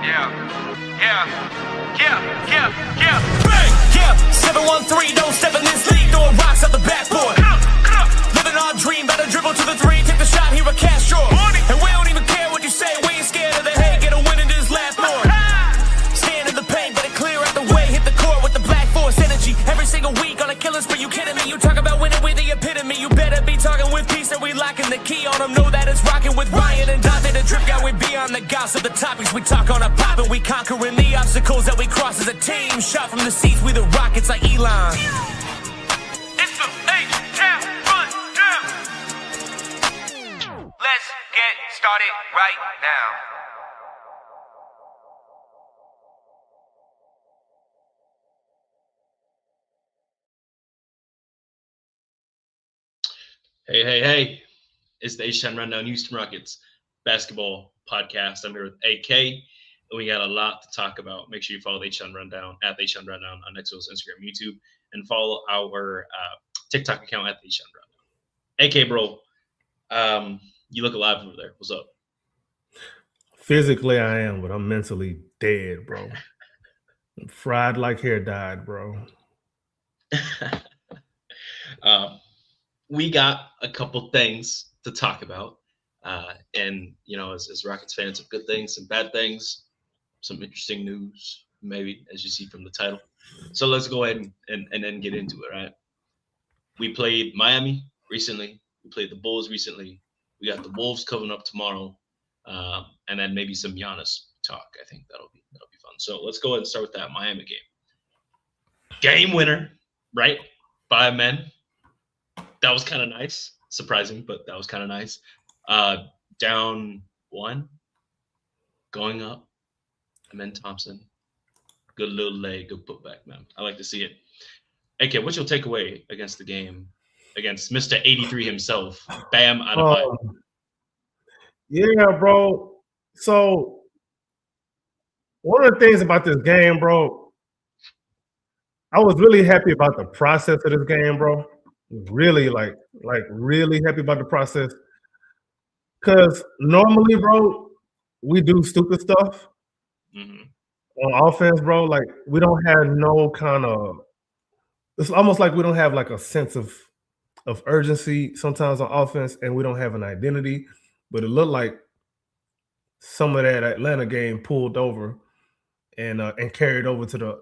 Bang! Yeah, 7-1-3, don't step in this league, throwing rocks out the backboard. Living our dream, better dribble to the three, take the shot, here a Castro. And we don't even care what you say, we ain't scared of the hate, get a win in this last board. Stand in the paint, better clear out the way, hit the court with the black force energy. Every single week on a killing spree, you kidding me? You talk about winning with the epitome, you better be talking with peace, and we locking the key on them. Know that it's rocking with Ryan and Dante, the drip guy, we beyond the gossip, the topics we talk on a pop, and we conquering the obstacles that we cross as a team. Shot from the seats, we the Rockets like Elon. It's the H-Town Rundown. Let's get started right now. Hey. It's the H-Town Rundown Houston Rockets basketball podcast. I'm here with AK, and we got a lot to talk about. Make sure you follow the H-Town Rundown at the H-Town Rundown on Xbox, Instagram, YouTube, and follow our TikTok account at the H-Town Rundown. AK, bro, you look alive over there. What's up? Physically, I am, but I'm mentally dead, bro. I'm fried like hair dyed, bro. We got a couple things to talk about. And, you know, as Rockets fans, some good things, some bad things, some interesting news, maybe, as you see from the title. So let's go ahead and then get into it, right? We played Miami recently. We played the Bulls recently. We got the Wolves coming up tomorrow. And then maybe some Giannis talk. I think that'll be fun. So let's go ahead and start with that Miami game. Game winner, right? 5 men. That was kind of nice. Surprising, but that was kind of nice. Down 1, going up. Amen Thompson. Good little leg, good putback, man. I like to see it. AK, what's your takeaway against the game against Mr. 83 himself? Bam Adebayo. Yeah, bro. So one of the things about this game, bro, I was really happy about the process of this game, bro. Really, like really happy about the process. Because normally, bro, we do stupid stuff on offense, bro. Like, we don't have no kind of – it's almost like we don't have, like, a sense of urgency sometimes on offense, and we don't have an identity. But it looked like some of that Atlanta game pulled over and carried over to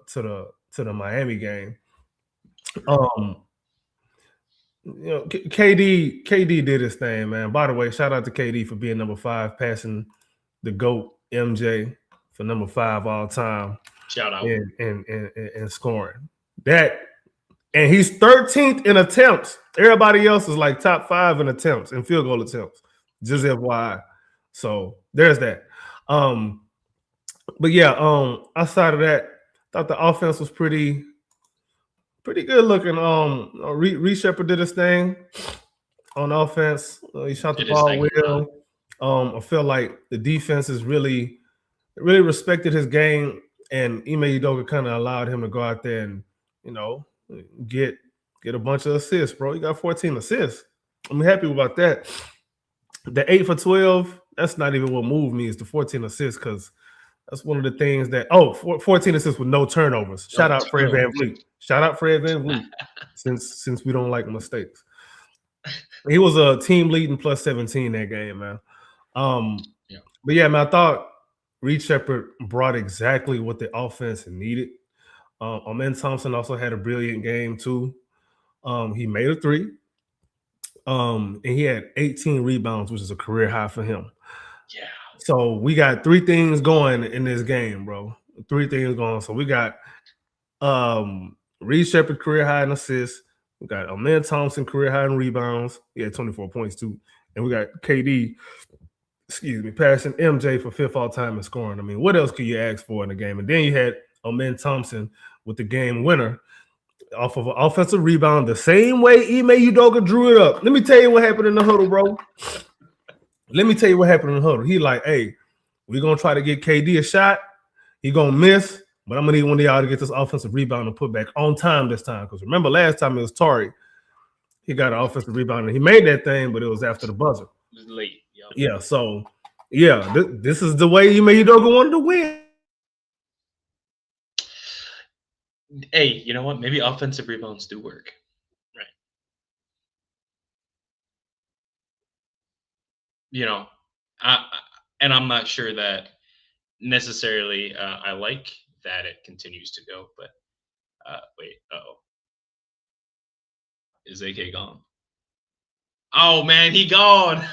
the Miami game. You know, KD did his thing, man. By the way, shout out to KD for being number 5, passing the GOAT MJ for number 5 all time. Shout out. And scoring. That, and he's 13th in attempts. Everybody else is like top 5 in attempts, in field goal attempts. Just FYI. So there's that. But yeah, outside of that, thought the offense was pretty good looking. Reed Shepherd did his thing on offense. He shot the ball well. I feel like the defense is really respected his game, and Ime Udoka kind of allowed him to go out there and, you know, get a bunch of assists, bro. He got 14 assists. I'm happy about that. The 8 for 12, that's not even what moved me, is the 14 assists, because that's one of the things that 14 assists with no turnovers. Shout out Fred VanVleet. Shout out Fred VanVleet, since we don't like mistakes. He was a team leading plus 17 that game, man. But yeah, man, I thought Reed Shepherd brought exactly what the offense needed. Amen Thompson also had a brilliant game too. He made a 3. And he had 18 rebounds, which is a career high for him. Yeah. So we got 3 things going in this game, bro. 3 things going. So we got Reed Shepherd career high in assists. We got Amen Thompson career high in rebounds. He had 24 points too. And we got KD, passing MJ for 5th all time in scoring. I mean, what else could you ask for in the game? And then you had Amen Thompson with the game winner off of an offensive rebound, the same way Ime Udoka drew it up. Let me tell you what happened in the huddle, bro. Let me tell you what happened in the huddle. He like, hey, we're going to try to get KD a shot. He going to miss, but I'm going to need one of y'all to get this offensive rebound and put back on time this time. Because remember last time it was Tari. He got an offensive rebound, and he made that thing, but it was after the buzzer. It was late. Yeah, so, yeah, this is the way Ime Udoka wanted to win. Hey, you know what? Maybe offensive rebounds do work. Right. You know, and I'm not sure that necessarily I like that it continues to go, but wait, oh, is AK gone? Oh man, he gone.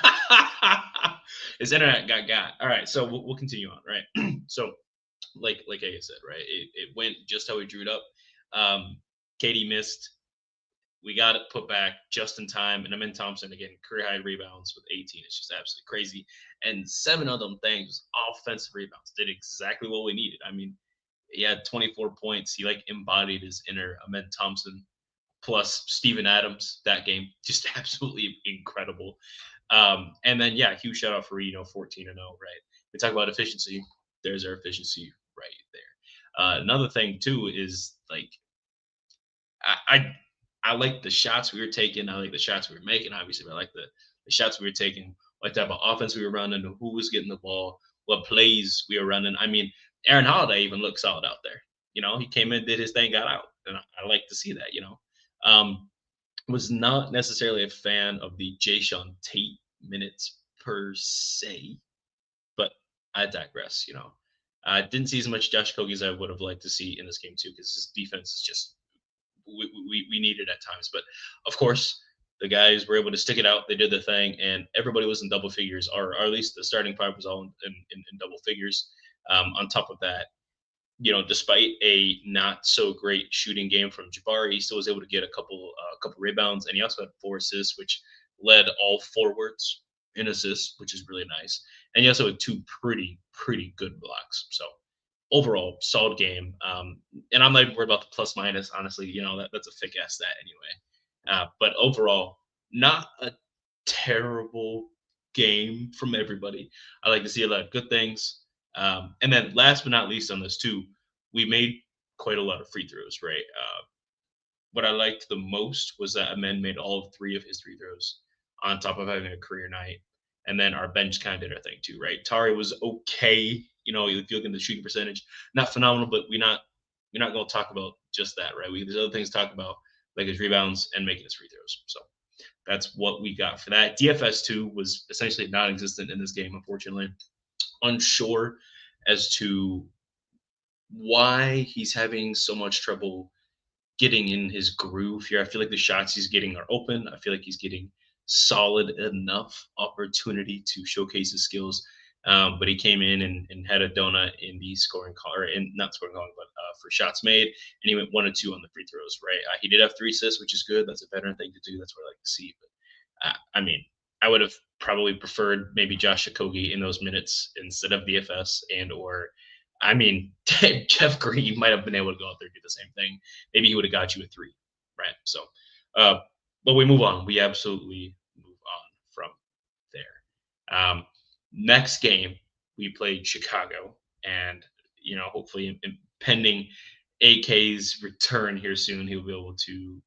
His internet got. All right, so we'll continue on, right? So, like I said, right, it went just how we drew it up. Katie missed. We got it put back just in time, and Amin Thompson again, career high rebounds with 18. It's just absolutely crazy, and 7 of them things offensive rebounds did exactly what we needed. I mean, he had 24 points. He like embodied his inner Amin Thompson plus Steven Adams that game. Just absolutely incredible. And then yeah, huge shout out for 14-0, right? We talk about efficiency. There's our efficiency right there. Another thing too is like I like the shots we were taking. I like the shots we were making, obviously, but I like the shots we were taking, what type of offense we were running, who was getting the ball, what plays we were running. I mean, Aaron Holiday even looked solid out there. He came in, did his thing, got out. And I like to see that. Was not necessarily a fan of the Jayshawn Tate minutes per se, but I digress. I didn't see as much Josh Kogi as I would have liked to see in this game too, because his defense is just we need it at times. But of course, the guys were able to stick it out. They did the thing, and everybody was in double figures, or at least the starting five was all in double figures. On top of that, despite a not so great shooting game from Jabari, he still was able to get a couple rebounds, and he also had 4 assists, which led all forwards in assists, which is really nice. And he also had 2 pretty good blocks. So overall, solid game. And I'm not even worried about the plus minus. Honestly, that's a thick ass stat anyway. But overall, not a terrible game from everybody. I like to see a lot of good things. And then last but not least on this too, we made quite a lot of free throws, right? What I liked the most was that Amen made all 3 of his free throws on top of having a career night. And then our bench kind of did our thing too, right? Tari was okay. If you look at the shooting percentage, not phenomenal, but we're not going to talk about just that, right? There's other things to talk about, like his rebounds and making his free throws. So that's what we got for that. DFS 2 was essentially non-existent in this game, unfortunately. Unsure as to why he's having so much trouble getting in his groove here. I feel like the shots he's getting are open. I feel like he's getting solid enough opportunity to showcase his skills. But he came in and had a donut in the scoring call, or in not scoring call, but for shots made, and he went 1 or 2 on the free throws. Right, he did have 3 assists, which is good. That's a veteran thing to do. That's what I like to see. But I mean, I would have probably preferred maybe Josh Okogie in those minutes instead of DFS or. I mean, Jeff Green might have been able to go out there and do the same thing. Maybe he would have got you a 3, right? So, but we move on. We absolutely move on from there. Next game, we played Chicago, and hopefully, pending AK's return here soon, he'll be able to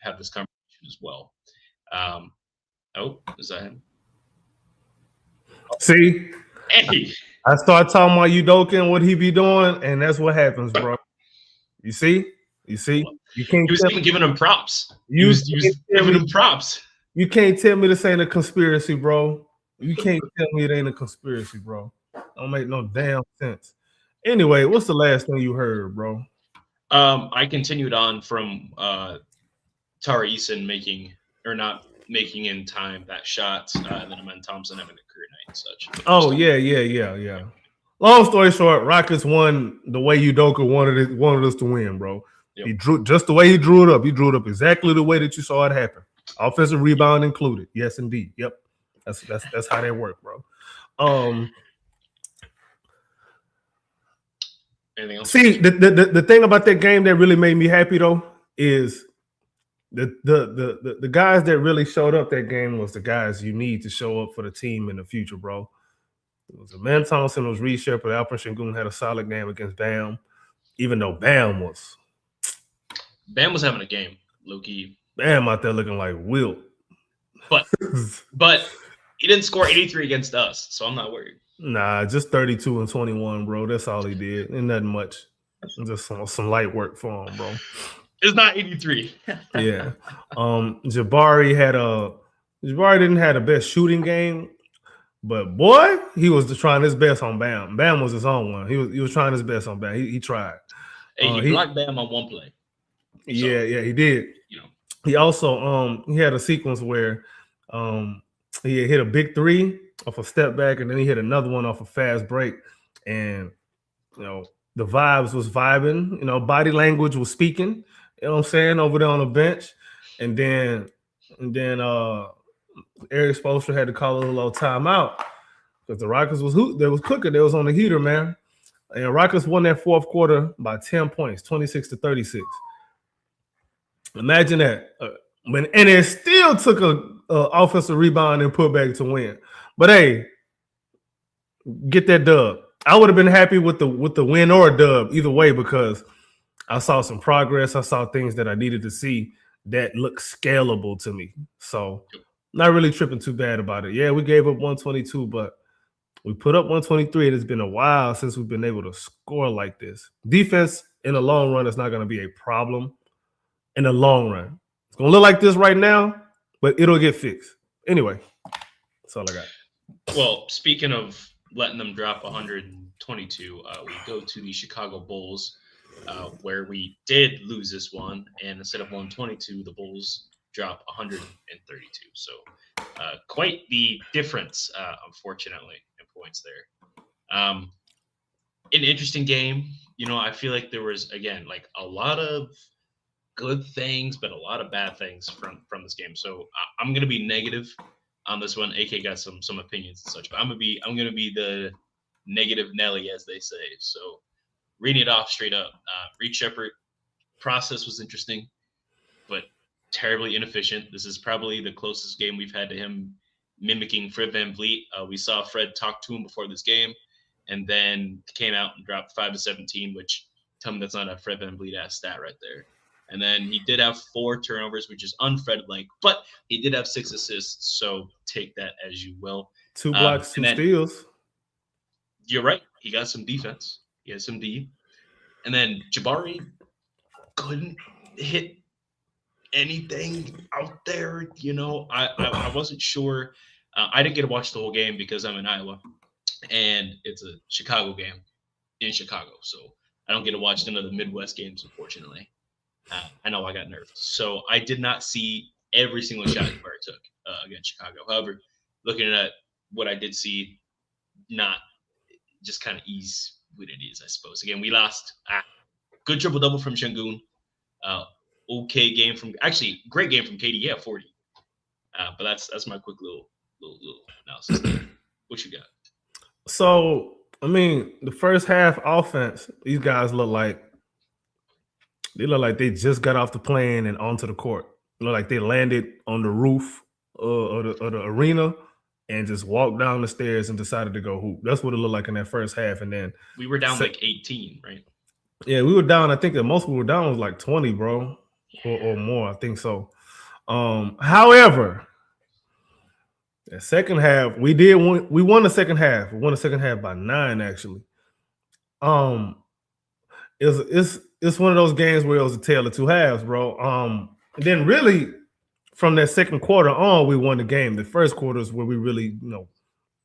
have this conversation as well. Oh, is that him? See, Hey. I start talking about Udoka, what he be doing, and that's what happens, bro. You see, you can't. He was even giving him props. You was giving him props. You can't tell me this ain't a conspiracy, bro. You can't tell me it ain't a conspiracy, bro. Don't make no damn sense. Anyway, what's the last thing you heard, bro? I continued on from Tara Eason not making in time that shot, and then Amen Thompson having a career night and such. Oh yeah. Long story short, Rockets won the way Udoka wanted us to win, bro. Yep. He drew just the way he drew it up. He drew it up exactly the way that you saw it happen. Offensive rebound included. Yes, indeed. Yep. That's how that worked, bro. Anything else? See, the thing about that game that really made me happy though is the guys that really showed up that game was the guys you need to show up for the team in the future, bro. It was Amen Thompson, it was Reed Shepard, Alperen Sengun had a solid game against Bam, even though Bam was having a game, low-key. Bam out there looking like Wilt. But he didn't score 83 against us, so I'm not worried. Nah, just 32 and 21, bro. That's all he did. Ain't nothing much. Just some light work for him, bro. It's not 83. Yeah. Jabari didn't have the best shooting game, but boy, he was trying his best on Bam. Bam was his own one. He was trying his best on Bam. He tried. Hey, he blocked Bam on one play. Yeah, he did. You know, he also he had a sequence where he hit a big three off a step back, and then he hit another one off a fast break, and the vibes was vibing. Body language was speaking. You know what I'm saying, over there on the bench, and then Eric Spoelstra had to call a little timeout because the Rockets was cooking. They was on the heater, man. And Rockets won that fourth quarter by 10 points, 26-36. Imagine that. And it still took a offensive rebound and put back to win. But hey, get that dub. I would have been happy with the win or a dub either way, because I saw some progress. I saw things that I needed to see that look scalable to me. So not really tripping too bad about it. Yeah, we gave up 122, but we put up 123. It has been a while since we've been able to score like this. Defense in the long run is not going to be a problem in the long run. It's going to look like this right now, but it'll get fixed. Anyway, that's all I got. Well, speaking of letting them drop 122, we go to the Chicago Bulls, where we did lose this one, and instead of 122, the Bulls drop 132. So quite the difference, unfortunately, in points there. An interesting game. I feel like there was, again, like a lot of good things, but a lot of bad things from this game. So I'm going to be negative on this one. AK got some opinions and such, but I'm going to be the negative Nelly, as they say. So reading it off straight up, Reed Shepherd process was interesting, but terribly inefficient. This is probably the closest game we've had to him mimicking Fred VanVleet. We saw Fred talk to him before this game, and then came out and dropped 5 to 17, which, tell me that's not a Fred VanVleet ass stat right there. And then he did have 4 turnovers, which is unFred-like, but he did have 6 assists, so take that as you will. 2 blocks, 2 steals. You're right. He got some defense. He had some D. And then Jabari couldn't hit anything out there. I wasn't sure. I didn't get to watch the whole game because I'm in Iowa, and it's a Chicago game in Chicago, so I don't get to watch none of the Midwest games, unfortunately. I know I got nerfed, so I did not see every single shot Jabari took against Chicago. However, looking at what I did see, not just kind of ease what it is, I suppose. Again, we lost. Good triple-double from Şengün. Okay game from – actually, great game from KD. Yeah, 40. But that's my quick little analysis there. What you got? So, the first half offense, these guys look like they just got off the plane and onto the court. Look like they landed on the roof of the arena and just walked down the stairs and decided to go hoop. That's what it looked like in that first half. And then we were down like 18, right? Yeah, we were down. I think the most we were down was like 20, bro, or more. I think so. However, the second half, we won the second half. We won the second half by 9, actually. It's one of those games where it was a tale of 2 halves, bro. And then really from that second quarter on, we won the game. The first quarter is where we really,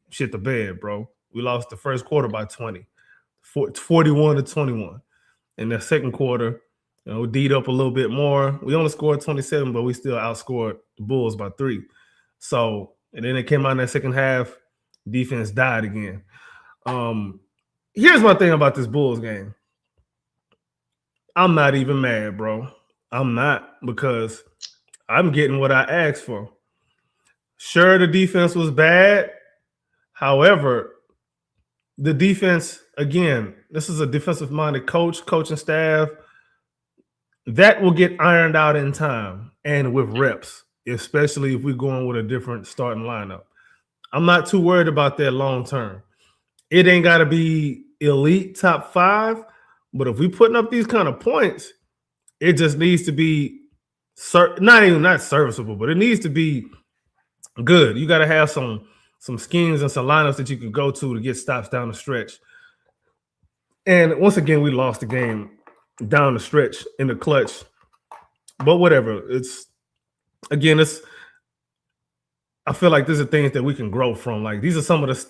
shit the bed, bro. We lost the first quarter by 20, 41-21. In the second quarter, we D'd up a little bit more. We only scored 27, but we still outscored the Bulls by 3. So, and then it came out in that second half, defense died again. Here's my thing about this Bulls game. I'm not even mad, bro. I'm not, because I'm getting what I asked for. Sure, the defense was bad. However, the defense, again, this is a defensive-minded coaching staff. That will get ironed out in time and with reps, especially if we're going with a different starting lineup. I'm not too worried about that long term. It ain't got to be elite top 5, but if we're putting up these kind of points, it just needs to be not serviceable, but it needs to be good. You got to have some schemes and some lineups that you can go to get stops down the stretch. And once again, we lost the game down the stretch in the clutch. But whatever. I feel like these are things that we can grow from. Like these are some of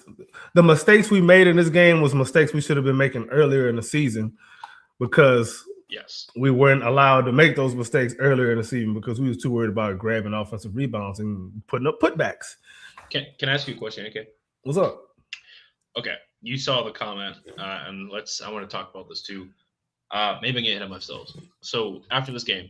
the mistakes we made in this game was mistakes we should have been making earlier in the season because we weren't allowed to make those mistakes earlier in the season because we was too worried about grabbing offensive rebounds and putting up putbacks. Can I ask you a question, AK? What's up? Okay, you saw the comment, and I want to talk about this too. Maybe I'm getting ahead of myself. So after this game,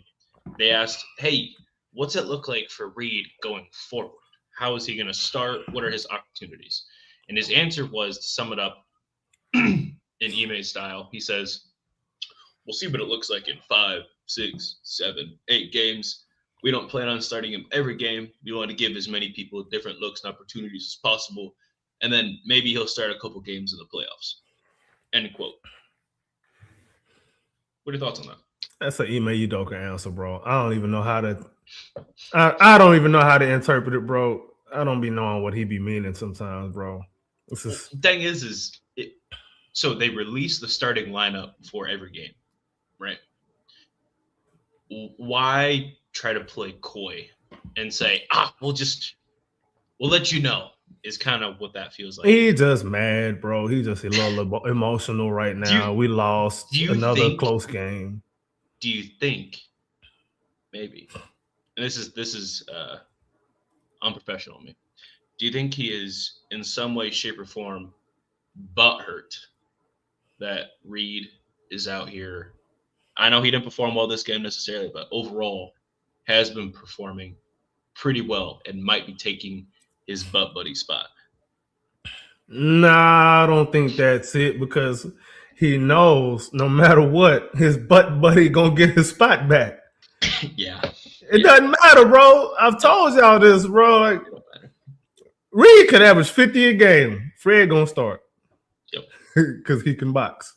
they asked, "Hey, what's it look like for Reed going forward? How is he going to start? What are his opportunities?" And his answer was, to sum it up in Ime style, he says, "We'll see what it looks like in 5, 6, 7, 8 games. We don't plan on starting him every game. We want to give as many people different looks and opportunities as possible. And then maybe he'll start a couple games in the playoffs." End quote. What are your thoughts on that? That's an Ime Udoka answer, bro. I don't even know how to. I don't even know how to interpret it, bro. I don't be knowing what he be meaning sometimes, bro. The thing is so they release the starting lineup for every game, right? Why try to play coy and say, we'll let you know, is kind of what that feels like. He just mad, bro. He just a little emotional right now. We lost another close game. Do you think maybe, and this is unprofessional of me, do you think he is in some way, shape, or form butthurt that Reed is out here? I know he didn't perform well this game necessarily, but overall has been performing pretty well and might be taking his butt buddy spot. Nah, I don't think that's it because he knows no matter what, his butt buddy gonna get his spot back. Yeah. It doesn't matter, bro. I've told y'all this, bro. Like, Reed could average 50 a game. Fred gonna start. Yep. Because he can box.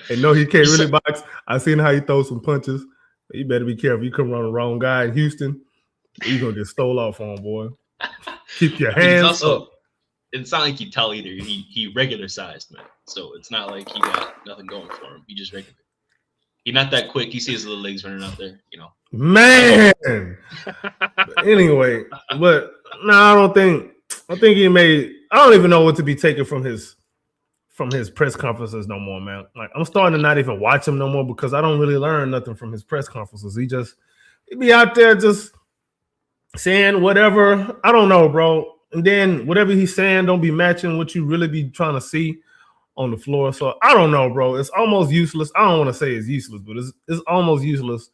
And no, he can't really box. I seen how he throws some punches. You better be careful. You come around the wrong guy in Houston, you're gonna get stole off on, boy. Keep your hands up. It's not like you tell either. He regular sized, man. So it's not like he got nothing going for him. He just regular. He's not that quick. You see his little legs running out there, you know. Man. But anyway, but no, I think he made. I don't even know what to be taken from his press conferences no more, man. Like I'm starting to not even watch him no more because I don't really learn nothing from his press conferences. He be out there just saying whatever. I don't know, bro. And then whatever he's saying don't be matching what you really be trying to see on the floor. So I don't know, bro. It's almost useless. I don't want to say it's useless, but it's almost useless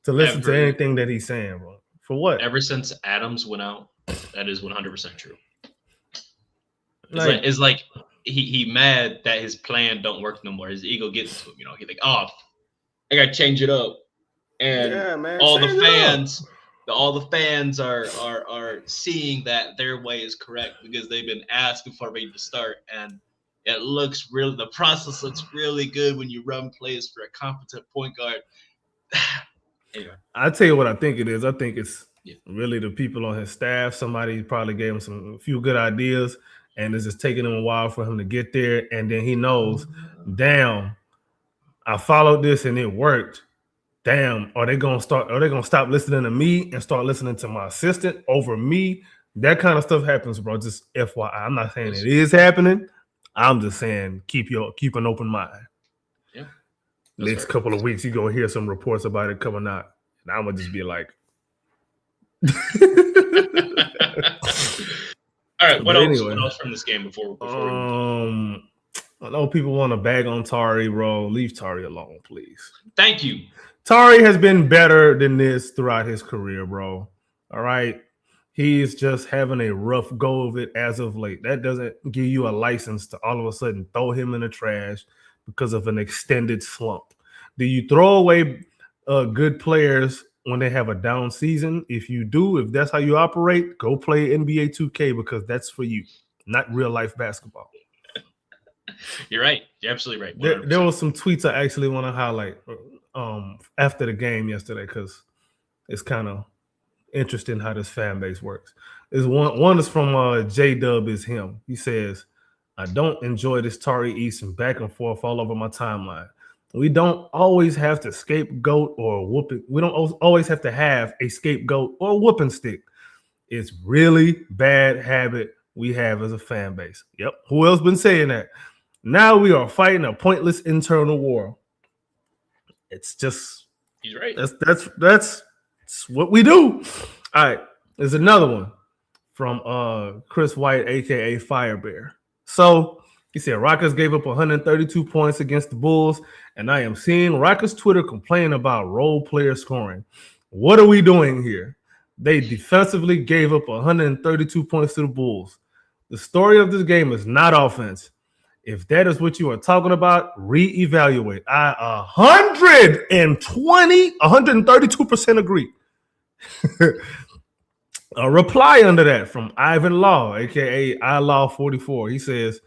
to listen to anything that he's saying, bro. For what? Ever since Adams went out, that is 100% true. It's like he mad that his plan don't work no more. His ego gets to him, you know. He's like, I gotta change it up. And all the fans are seeing that their way is correct because they've been asking for Reed to start, and the process looks really good when you run plays for a competent point guard. Anyway, I'll tell you what I think it is. I think it's really the people on his staff. Somebody probably gave him a few good ideas, and it's just taking him a while for him to get there. And then he knows, damn, I followed this and it worked. Damn, are they gonna stop listening to me and start listening to my assistant over me? That kind of stuff happens, bro. Just FYI. I'm not saying it is happening. I'm just saying keep an open mind. Yeah. Next couple of weeks, you're gonna hear some reports about it coming out. And I'm gonna just be like, all right, what else from this game before I know people want to bag on Tari, bro. Leave Tari alone, please. Thank you. Tari has been better than this throughout his career, bro. All right. He's just having a rough go of it as of late. That doesn't give you a license to all of a sudden throw him in the trash because of an extended slump. Do you throw away good players when they have a down season? If you do, if that's how you operate, go play NBA 2K because that's for you, not real life basketball. You're right. You're absolutely right. There was some tweets I actually want to highlight after the game yesterday because it's kind of interesting how this fan base works. Is one is from J-Dub is him. He says, I don't enjoy this Tari Eason back and forth all over my timeline. We don't always have to scapegoat or whooping. We don't always have to have a scapegoat or whooping stick. It's really bad habit we have as a fan base. Yep. Who else been saying that? Now we are fighting a pointless internal war. It's just He's right. That's what we do. All right. There's another one from Chris White, aka Fire Bear. So he said Rockets gave up 132 points against the Bulls, and I am seeing Rockets Twitter complain about role player scoring. What are we doing here? They defensively gave up 132 points to the Bulls. The story of this game is not offense. If that is what you are talking about, reevaluate. I 132% agree. A reply under that from Ivan Law, aka iLaw44. He says,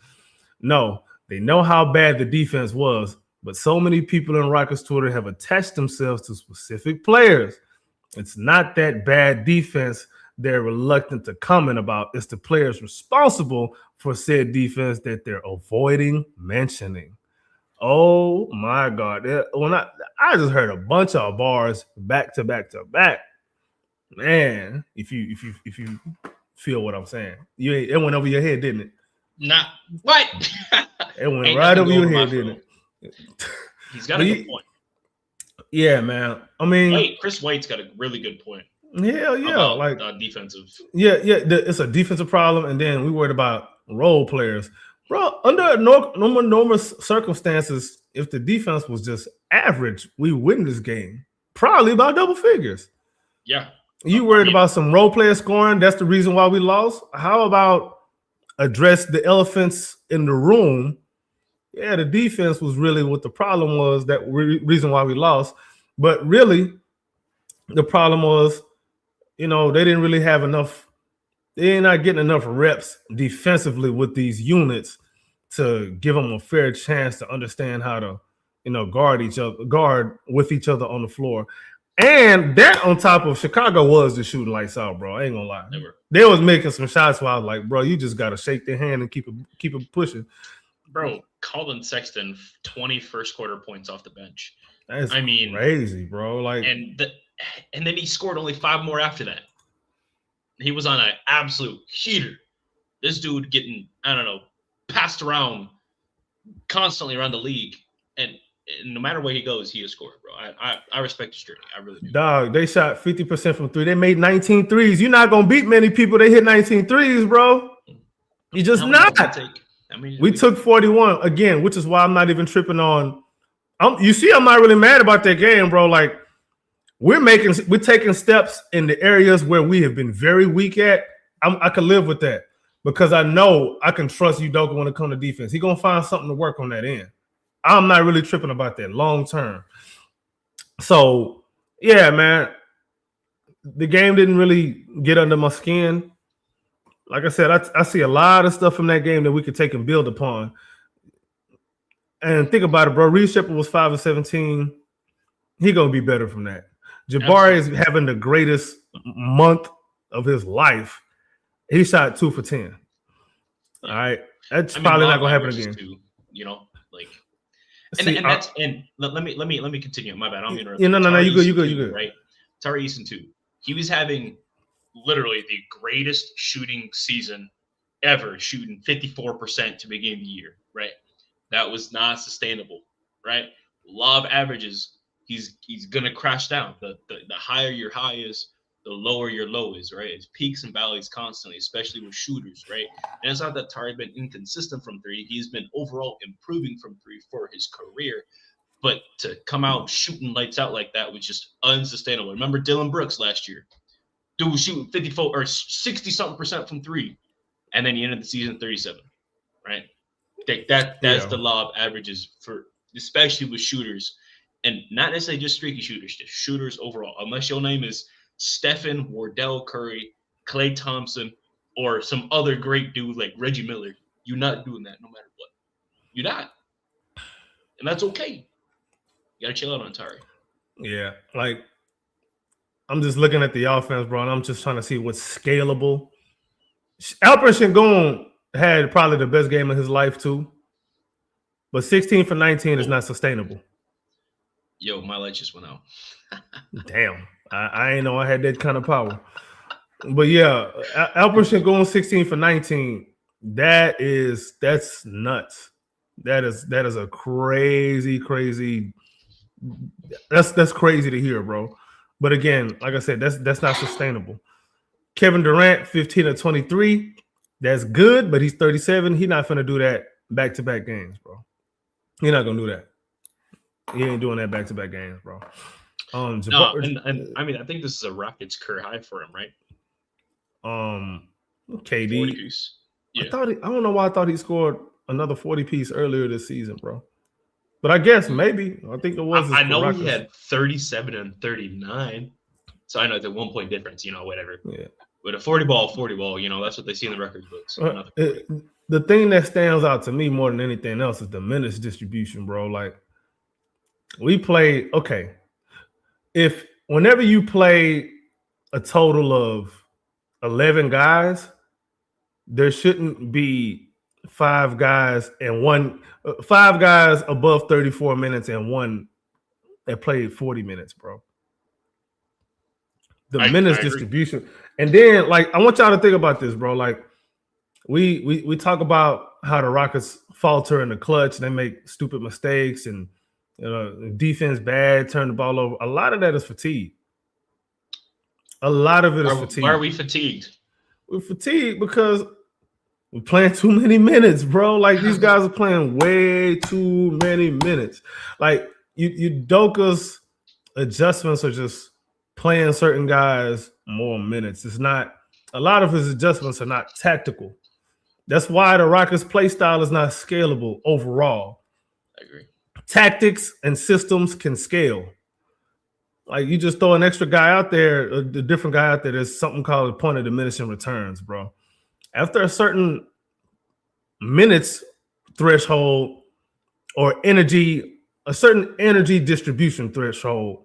no, they know how bad the defense was, but so many people in Rockets Twitter have attached themselves to specific players. It's not that bad defense they're reluctant to comment about. It's the players responsible for said defense that they're avoiding mentioning. Oh my God. When I just heard a bunch of bars back to back to back. Man, if you feel what I'm saying. It went over your head, didn't it? Not what? It went right over your head, didn't it? He's got a good point. Yeah, man. I mean, Chris White's got a really good point. Yeah, about, like defensive. Yeah, it's a defensive problem, and then we worried about role players, bro. Under normal circumstances, if the defense was just average, we win this game probably by double figures. Yeah, you worried about some role player scoring? That's the reason why we lost. How about address the elephants in the room? Yeah, the defense was really what the problem was. That reason why we lost, but really, the problem was, they didn't really have enough. They're not getting enough reps defensively with these units to give them a fair chance to understand how to, guard with each other on the floor. And that on top of Chicago was the shooting lights out, bro. I ain't gonna lie. They was making some shots where I was like, bro, you just gotta shake their hand and keep it pushing. Bro, Colin Sexton, 20 first quarter points off the bench. That's crazy, bro. Like, and then he scored only 5 more after that. He was on an absolute heater. This dude getting, passed around constantly around the league. And no matter where he goes, he is scored, bro. I respect his journey. I really do. Dog, they shot 50% from 3. They made 19 threes. You're not going to beat many people. They hit 19 threes, bro. You just not. We took 41 again, which is why I'm not even tripping on. You see, I'm not really mad about that game, bro. Like, we're taking steps in the areas where we have been very weak at. I can live with that because I know I can trust Udoka when it comes to defense. He's gonna find something to work on that end. I'm not really tripping about that long term. So yeah, man, the game didn't really get under my skin. Like I said, I see a lot of stuff from that game that we could take and build upon. And think about it, bro. Reed Sheppard was 5 of 17. He gonna be better from that. Jabari is having the greatest month of his life. He shot 2 for 10. All right, that's probably not gonna happen again. Too, let me continue. My bad. I'm interrupting. Yeah, no, you good. Right, Tari Eason too. He was having literally the greatest shooting season ever, shooting 54% to begin the year. Right, that was not sustainable. Right, law of averages. He's gonna crash down. The higher your high is, the lower your low is, right? It's peaks and valleys constantly, especially with shooters, right? And it's not that Tari's been inconsistent from 3. He's been overall improving from 3 for his career. But to come out shooting lights out like that was just unsustainable. Remember Dylan Brooks last year? Dude was shooting 54 or 60-something% from 3. And then he ended the season 37, right? That's the law of averages for especially with shooters. And not necessarily just streaky shooters, just shooters overall. Unless your name is Stephen Wardell Curry, Klay Thompson, or some other great dude like Reggie Miller, you're not doing that no matter what. You're not. And that's okay. You got to chill out on Tari. Yeah, like, I'm just looking at the offense, bro, and I'm just trying to see what's scalable. Alperen Sengun had probably the best game of his life too. But 16 for 19 is not sustainable. Yo, my light just went out. Damn. I ain't know I had that kind of power. But yeah, Alperson going 16 for 19. That's nuts. That is a crazy. That's crazy to hear, bro. But again, like I said, that's not sustainable. Kevin Durant, 15 or 23. That's good, but he's 37. He's not gonna do that back-to-back games, bro. He's not gonna do that. He ain't doing that back-to-back games, bro. No, and I mean, I think this is a Rockets career high for him, right? KD. 40 piece. Yeah. I don't know why I thought he scored another 40 piece earlier this season, bro. But I guess maybe. I think it was. I know he had 37 and 39. So I know it's a 1 point difference, whatever. Yeah. But a 40 ball, that's what they see in the record books. The thing that stands out to me more than anything else is the minutes distribution, bro. Like, we play, okay. Whenever you play a total of 11 guys, there shouldn't be 5 guys above 34 minutes and one that played 40 minutes, bro. The minutes distribution. And then, like, I want y'all to think about this, bro. Like, we talk about how the Rockets falter in the clutch, they make stupid mistakes, and defense bad, turn the ball over. A lot of that is fatigue. A lot of it is fatigue. Why are we fatigued? We're fatigued because we're playing too many minutes, bro. Like, these guys are playing way too many minutes. Like, Udoka's adjustments are just playing certain guys more minutes. It's not, a lot of his adjustments are not tactical. That's why the Rockets play style is not scalable overall. I agree. Tactics and systems can scale. Like, you just throw an extra guy out there, a different guy out there, there's something called a point of diminishing returns, bro. After a certain minutes threshold or a certain energy distribution threshold,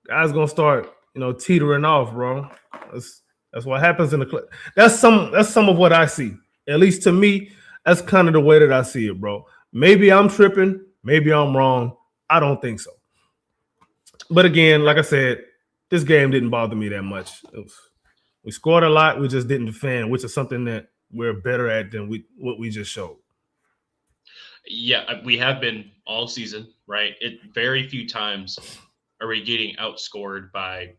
guys gonna start, teetering off, bro. That's what happens in the club. That's some of what I see. At least to me, that's kind of the way that I see it, bro. Maybe I'm tripping. Maybe I'm wrong. I don't think so. But again, like I said, this game didn't bother me that much. We scored a lot. We just didn't defend, which is something that we're better at than what we just showed. Yeah, we have been all season, right? Very few times are we getting outscored by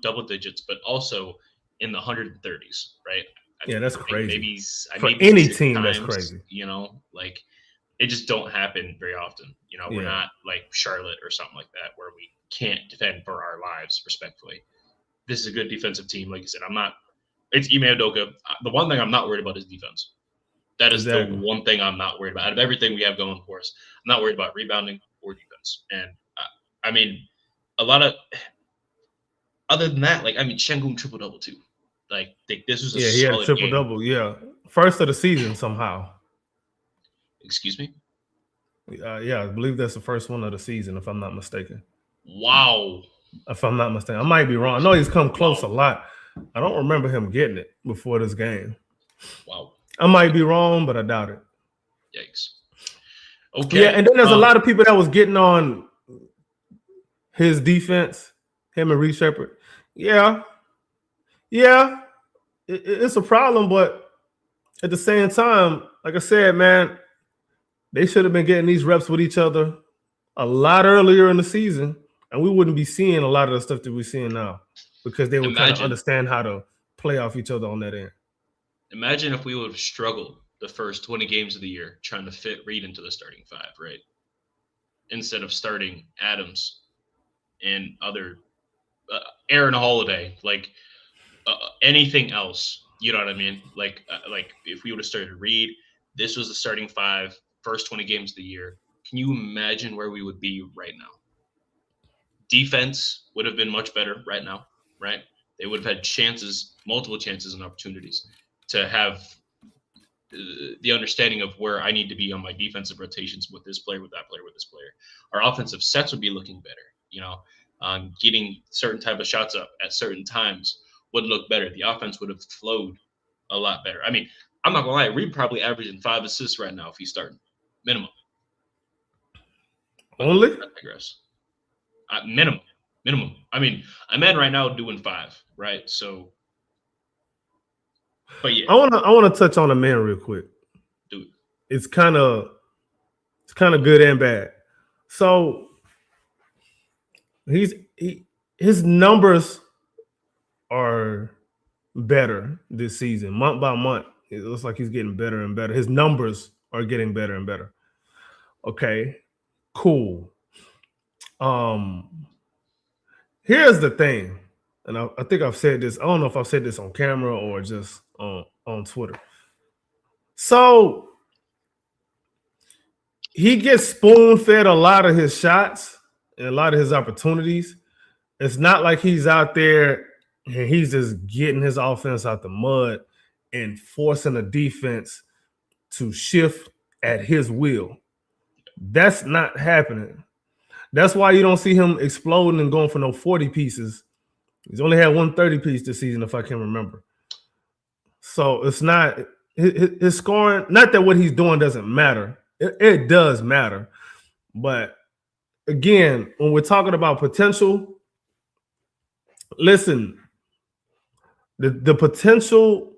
double digits, but also in the 130s, right? That's crazy. Maybe for any team, times, that's crazy. Like, it just don't happen very often. We're not like Charlotte or something like that where we can't defend for our lives, respectfully. This is a good defensive team. Like you said, it's Ime Udoka. The one thing I'm not worried about is defense. That is the one thing I'm not worried about. Out of everything we have going for us, I'm not worried about rebounding or defense. And I mean, a lot of other than that, Şengün triple-double too. Like, this was a solid he had a triple-double, yeah. First of the season somehow. Excuse me? I believe that's the first one of the season, if I'm not mistaken. Wow. If I'm not mistaken. I might be wrong. I know he's come close a lot. I don't remember him getting it before this game. Wow. I might be wrong, but I doubt it. Yikes. Okay. Yeah, and then there's a lot of people that was getting on his defense, him and Reece Shepherd. Yeah, it's a problem, but at the same time, like I said, man, they should have been getting these reps with each other a lot earlier in the season, and we wouldn't be seeing a lot of the stuff that we're seeing now because they would kind of understand how to play off each other on that end. Imagine if we would have struggled the first 20 games of the year trying to fit Reed into the starting 5, right? Instead of starting Adams and other Aaron Holiday, anything else, you know what I mean? Like if we would have started Reed, this was the starting 5, first 20 games of the year. Can you imagine where we would be right now? Defense would have been much better right now, right? They would have had chances, multiple chances and opportunities to have the understanding of where I need to be on my defensive rotations with this player, with that player, with this player. Our offensive sets would be looking better, getting certain type of shots up at certain times would look better. The offense would have flowed a lot better. I mean, I'm not gonna lie, Reed probably averaging 5 assists right now if he's starting. Minimum. Only? I digress. Minimum. I mean, Ahmed right now doing 5, right? So, but yeah, I wanna touch on a man real quick. dude. It's kind of good and bad. So his numbers are better this season, month by month. It looks like he's getting better and better. His numbers are getting better and better. Okay, cool. Here's the thing, and I think I've said this. I don't know if I've said this on camera or just on Twitter. So he gets spoon-fed a lot of his shots and a lot of his opportunities. It's not like he's out there and he's just getting his offense out the mud and forcing the defense to shift at his will. That's not happening. That's why you don't see him exploding and going for no 40 pieces. He's only had 130 piece this season, if I can remember. So it's not his scoring, not that what he's doing doesn't matter. It does matter. But again, when we're talking about potential, listen, the potential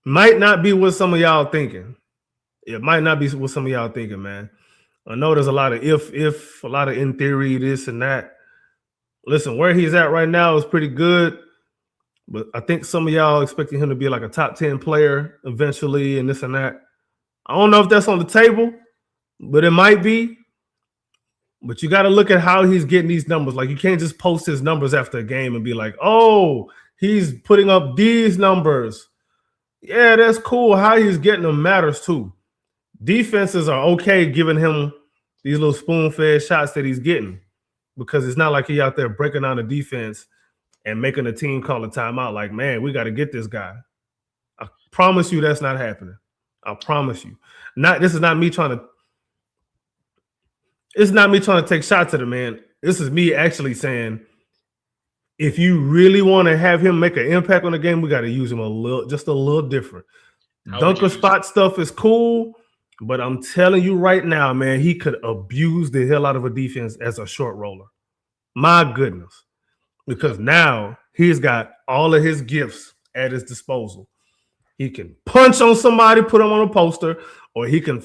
might not be what some of y'all thinking. It might not be what some of y'all thinking, man. I know there's a lot of if, a lot of in theory, this and that. Listen, where he's at right now is pretty good, but I think some of y'all expecting him to be like a top 10 player eventually and this and that. I don't know if that's on the table, but it might be. But you got to look at how he's getting these numbers. Like, you can't just post his numbers after a game and be like, oh, he's putting up these numbers. Yeah, that's cool. How he's getting them matters too. Defenses are okay giving him these little spoon-fed shots that he's getting, because it's not like he out there breaking down the defense and making a team call a timeout like, man, we got to get this guy. I promise you that's not happening. I promise you. It's not me trying to take shots at him, man. This is me actually saying, if you really want to have him make an impact on the game, we got to use him just a little different. Dunker spot stuff is cool, but I'm telling you right now, man, he could abuse the hell out of a defense as a short roller. My goodness. Because now he's got all of his gifts at his disposal. He can punch on somebody, put them on a poster, or he can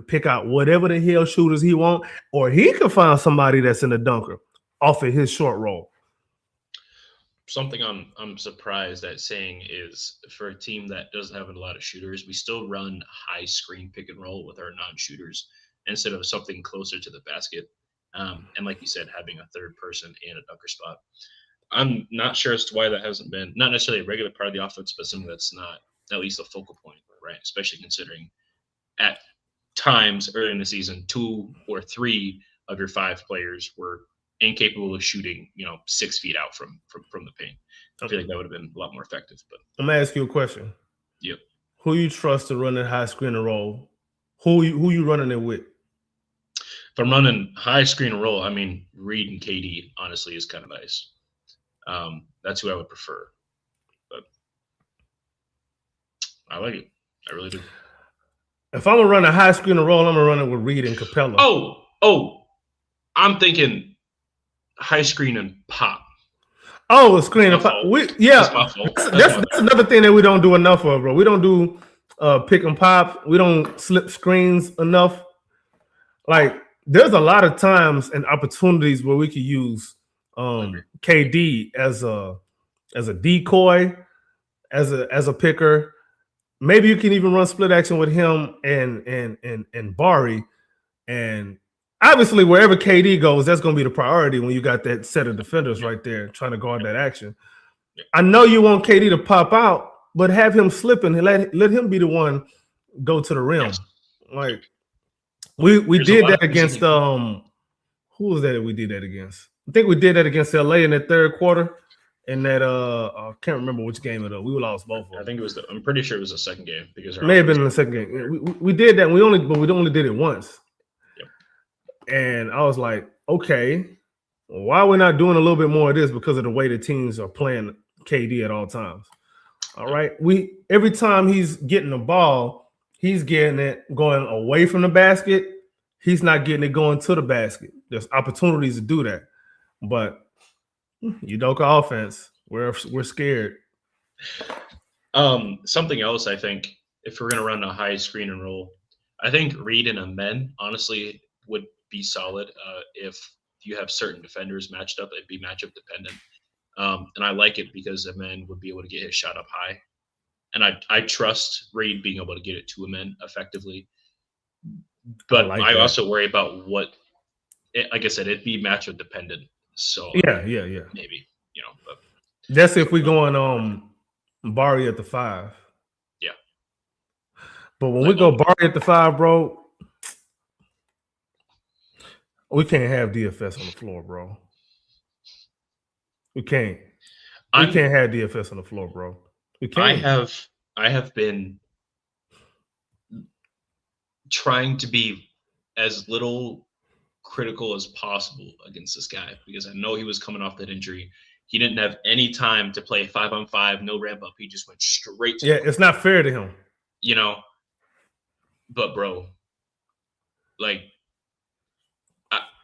pick out whatever the hell shooters he wants, or he can find somebody that's in the dunker off of his short roll. Something I'm surprised at saying is, for a team that doesn't have a lot of shooters, we still run high screen pick and roll with our non-shooters instead of something closer to the basket. And like you said, having a third person in a dunker spot. I'm not sure as to why that hasn't been, not necessarily a regular part of the offense, but something that's not at least a focal point, right? Especially considering at times early in the season, 2 or 3 of your 5 players were incapable of shooting, 6 feet out from the paint. I feel like that would have been a lot more effective. But I'm gonna ask you a question. Yep. Who you trust to run that high screen and roll? Who you running it with? If I'm running high screen and roll, I mean, Reed and KD honestly is kind of nice. That's who I would prefer. But I like it. I really do. If I'm gonna run a high screen and roll, I'm gonna run it with Reed and Capella. Oh, I'm thinking high screen and pop. Oh, screen and pop. That's my fault. That's another thing that we don't do enough of, bro. We don't do pick and pop. We don't slip screens enough. Like, there's a lot of times and opportunities where we could use KD as a decoy, as a picker. Maybe you can even run split action with him and Bari. And obviously, wherever KD goes, that's going to be the priority when you got that set of defenders right there trying to guard that action. I know you want KD to pop out, but have him slipping and let him be the one go to the rim. Yes. Like, we did that against who was that we did that against? I think we did that against LA in that third quarter. And that I can't remember which game it was. We lost both of them. I think it was I'm pretty sure it was the second game, because it may have been in the second game. We did that. And we only did it once. Yep. And I was like, okay, why are we not doing a little bit more of this? Because of the way the teams are playing KD at all times. All right. Every time he's getting the ball, he's getting it going away from the basket. He's not getting it going to the basket. There's opportunities to do that. But Udoka offense, we're scared. Something else, I think, if we're gonna run a high screen and roll, I think Reed and a men honestly would be solid. If you have certain defenders matched up, it'd be matchup dependent. And I like it because a man would be able to get his shot up high, and I trust Reed being able to get it to a man effectively. But I also worry about like I said, it'd be matchup dependent. So yeah, maybe but that's if we going Bari at the 5. Yeah. But when we go Bari at the 5, bro, we can't have DFS on the floor, bro. We can't. We can't have DFS on the floor, bro. We can't. I have been trying to be as little critical as possible against this guy because I know he was coming off that injury. He didn't have any time to play 5-on-5, no ramp up. He just went straight to it's not fair to him. But bro, like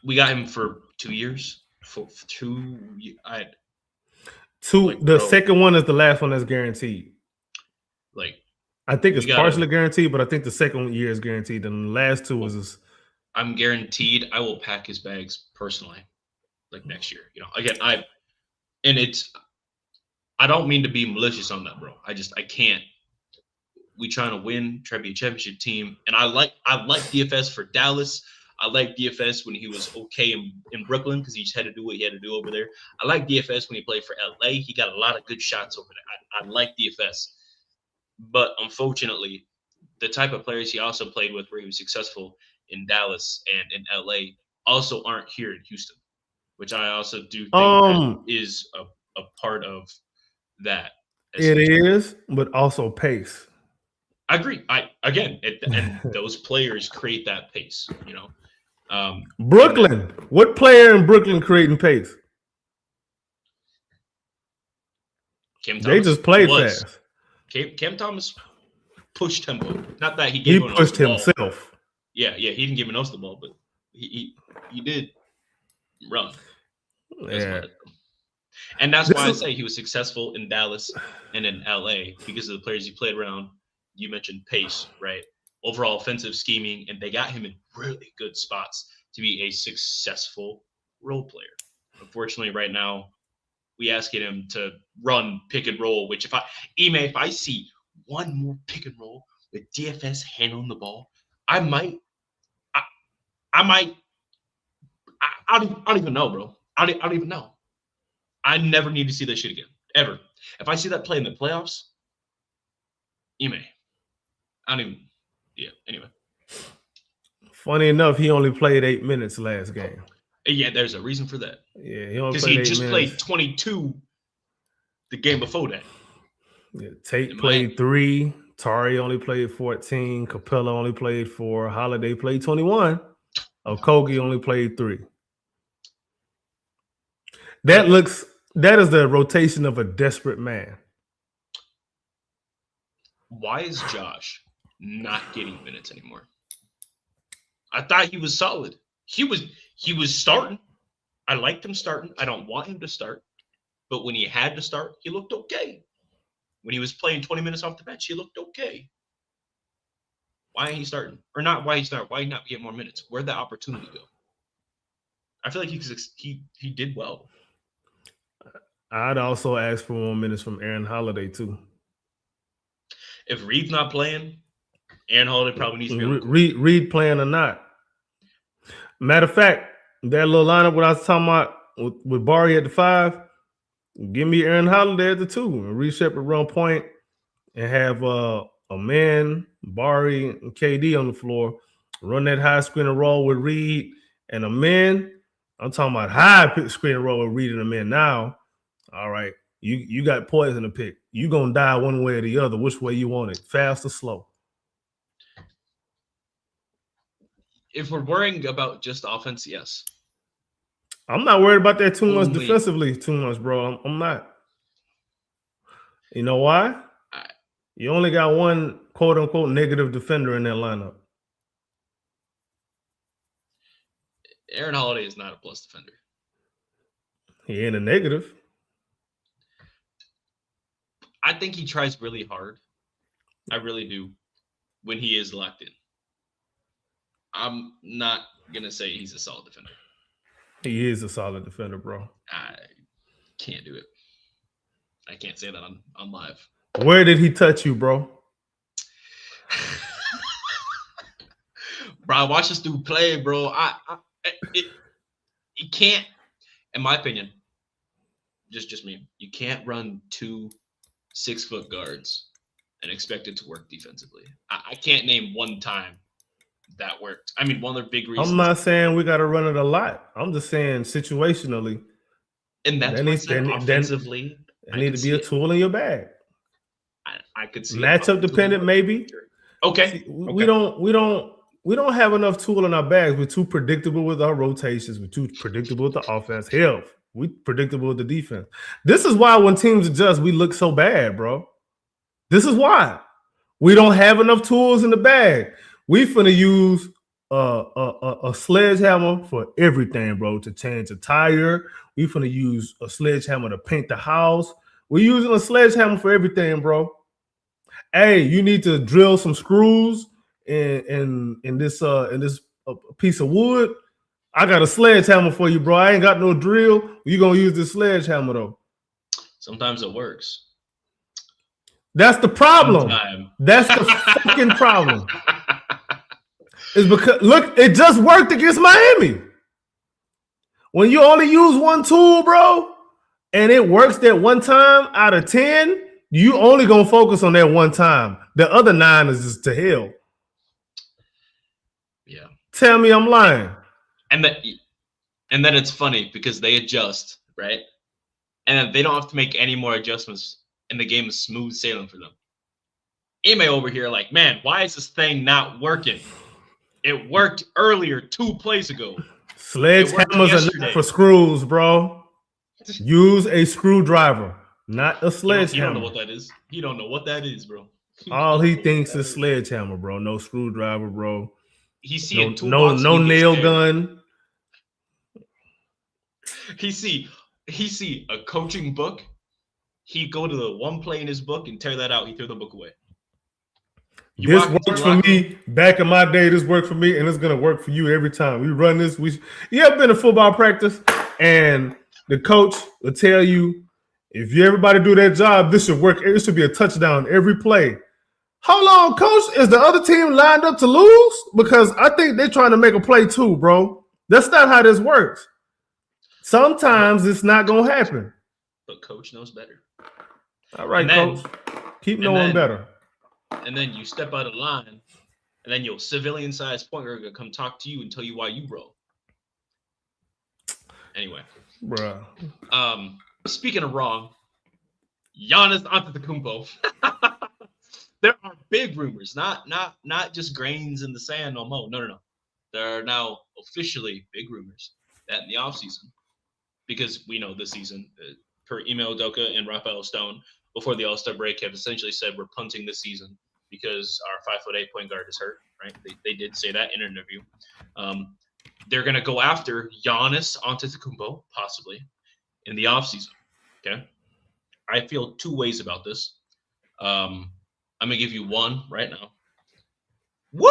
we got him for 2 years. For 2 the second one is the last one that's guaranteed. Like I think it's partially guaranteed, but I think the second year is guaranteed. And the last 2 is I'm guaranteed I will pack his bags personally, like next year. Again, I don't mean to be malicious on that, bro. I can't. We trying to win, try to be a championship team, and I like DFS for Dallas. I like DFS when he was okay in Brooklyn because he just had to do what he had to do over there. I like DFS when he played for LA. He got a lot of good shots over there. I like DFS, but unfortunately, the type of players he also played with, where he was successful in Dallas and in LA, also aren't here in Houston, which I also do think that is a part of that. It is, but also pace. I agree. And those players create that pace. Brooklyn. What player in Brooklyn creating pace? They just played fast. Cam Thomas pushed tempo. Not that he pushed himself. Yeah, he didn't give us the ball, but he did run. Yeah. And that's why I say he was successful in Dallas and in LA because of the players he played around. You mentioned pace, right? Overall offensive scheming, and they got him in really good spots to be a successful role player. Unfortunately, right now, we asking him to run pick and roll, which if I see one more pick and roll with DFS handling the ball, I don't even know, bro. I don't even know. I never need to see that shit again, ever. If I see that play in the playoffs, Ime. I don't even. Yeah. Anyway. Funny enough, he only played 8 minutes last game. Yeah, there's a reason for that. Yeah, because he just played 22 the game before that. Yeah, Tate played 3. Tari only played 14. Capella only played 4. Holiday played 21. Okogie only played 3. That is the rotation of a desperate man. Why is Josh not getting minutes anymore? I thought he was solid. He was starting. I liked him starting. I don't want him to start. But when he had to start, he looked okay. When he was playing 20 minutes off the bench, he looked okay. Why ain't he starting? Or not why he's not. Why not get more minutes? Where'd the opportunity go? I feel like he did well. I'd also ask for more minutes from Aaron Holiday, too. If Reed's not playing, Aaron Holiday probably needs to be Reed playing or not. Matter of fact, that little lineup what I was talking about with Bari at the 5, give me Aaron Holiday at the 2 and Reed Shepherd run point and have a man, Bari, and KD on the floor. Run that high screen and roll with Reed and a man. I'm talking about high screen and roll with Reed and a man now. All right. You got poison to pick. You gonna die one way or the other. Which way you want it? Fast or slow? If we're worrying about just offense, yes. I'm not worried about that too much defensively. Too much, bro. I'm not. You know why? You only got one quote unquote negative defender in that lineup. Aaron Holiday is not a plus defender. He ain't a negative. I think he tries really hard. I really do when he is locked in. I'm not going to say he's a solid defender. He is a solid defender, bro. I can't do it. I can't say that on live. Where did he touch you, bro? Bro, watch this dude play, bro. You can't, in my opinion, just me, you can't run 2 6-foot guards and expect it to work defensively. I can't name one time that worked. I mean, one of the big reasons. I'm not saying we got to run it a lot. I'm just saying situationally. And that's what I said, offensively. It need to be a tool in your bag. I could see matchup dependent, maybe. Okay. See, we don't have enough tool in our bags. We're too predictable with our rotations. We're too predictable with the offense. Hell, we predictable with the defense. This is why when teams adjust, we look so bad, bro. This is why we don't have enough tools in the bag. We finna use a sledgehammer for everything, bro. To change a tire, we finna use a sledgehammer to paint the house. We're using a sledgehammer for everything, bro. Hey, you need to drill some screws in this piece of wood. I got a sledgehammer for you, bro. I ain't got no drill. You gonna use this sledgehammer though? Sometimes it works. That's the problem. Sometime. That's the fucking problem. It's because look, it just worked against Miami. When you only use one tool, bro, and it works that one time out of 10, you only gonna focus on that one time. The other 9 is just to hell. Yeah. Tell me I'm lying. And then it's funny because they adjust, right? And then they don't have to make any more adjustments, and the game is smooth sailing for them. Ime over here like, man, why is this thing not working? It worked earlier 2 plays ago. Sledgehammers are not for screws, bro. Use a screwdriver, not a sledgehammer. You don't know what that is. You don't know what that is, bro. All he thinks is sledgehammer, bro. No screwdriver, bro. He see no nail gun. He see a coaching book. He go to the one play in his book and tear that out. He threw the book away. This works for me. Back in my day, this worked for me, and it's gonna work for you every time. We run this. You ever been to football practice and the coach will tell you, if you everybody do that job, this should work. It should be a touchdown every play. How long, coach? Is the other team lined up to lose? Because I think they're trying to make a play too, bro. That's not how this works. Sometimes it's not gonna happen. But coach knows better. All right, coach. Keep knowing better. And then you step out of line, and then your civilian-sized point guard gonna come talk to you and tell you why you broke. Anyway, bruh. Speaking of wrong, Giannis Antetokounmpo. There are big rumors, not just grains in the sand no more. No. There are now officially big rumors that in the offseason, because we know this season, per Ime Udoka and Rafael Stone, before the All-Star break, have essentially said we're punting this season because our 5'8" point guard is hurt, right? They did say that in an interview. They're going to go after Giannis Antetokounmpo, possibly, in the offseason, okay? I feel 2 ways about this. I'm going to give you one right now. Woo!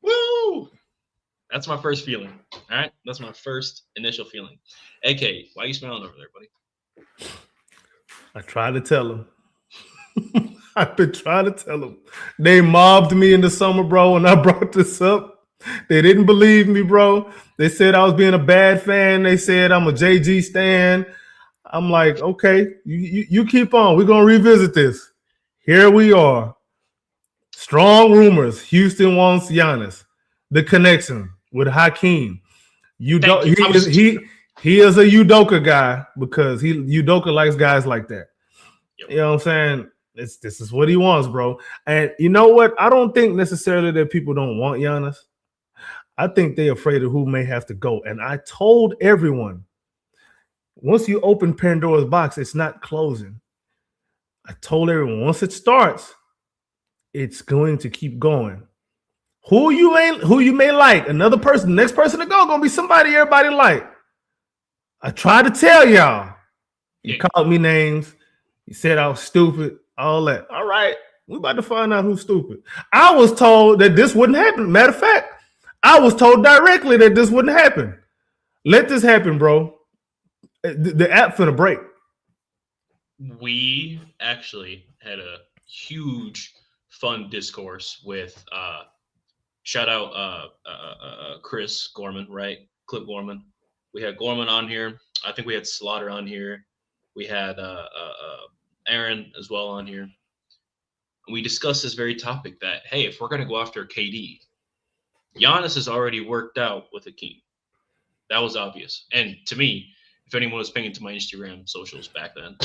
Woo! That's my first feeling, all right? That's my first initial feeling. AK, why are you smiling over there, buddy? I tried to tell him. I've been trying to tell him. They mobbed me in the summer, bro, when I brought this up. They didn't believe me, bro. They said I was being a bad fan. They said I'm a JG stan. I'm like, okay, you keep on. We're going to revisit this. Here we are. Strong rumors. Houston wants Giannis. The connection with Hakeem. He is a Udoka guy because Udoka likes guys like that. Yep. You know what I'm saying? This is what he wants, bro. And you know what? I don't think necessarily that people don't want Giannis. I think they're afraid of who may have to go. And I told everyone, once you open Pandora's box, it's not closing. I told everyone once it starts, it's going to keep going. Who you may like, another person, next person to go, gonna be somebody everybody like. I tried to tell y'all. You called me names. You said I was stupid. All that. All right, we about to find out who's stupid. I was told that this wouldn't happen. Matter of fact, I was told directly that this wouldn't happen. Let this happen, bro. The app finna break. We actually had a huge fun discourse with shout out Chris Gorman, right? Clip Gorman. We had Gorman on here. I think we had Slaughter on here. We had Aaron as well on here. We discussed this very topic that, hey, if we're going to go after KD, Giannis has already worked out with Hakeem. That was obvious. And to me, if anyone was paying into my Instagram socials back then,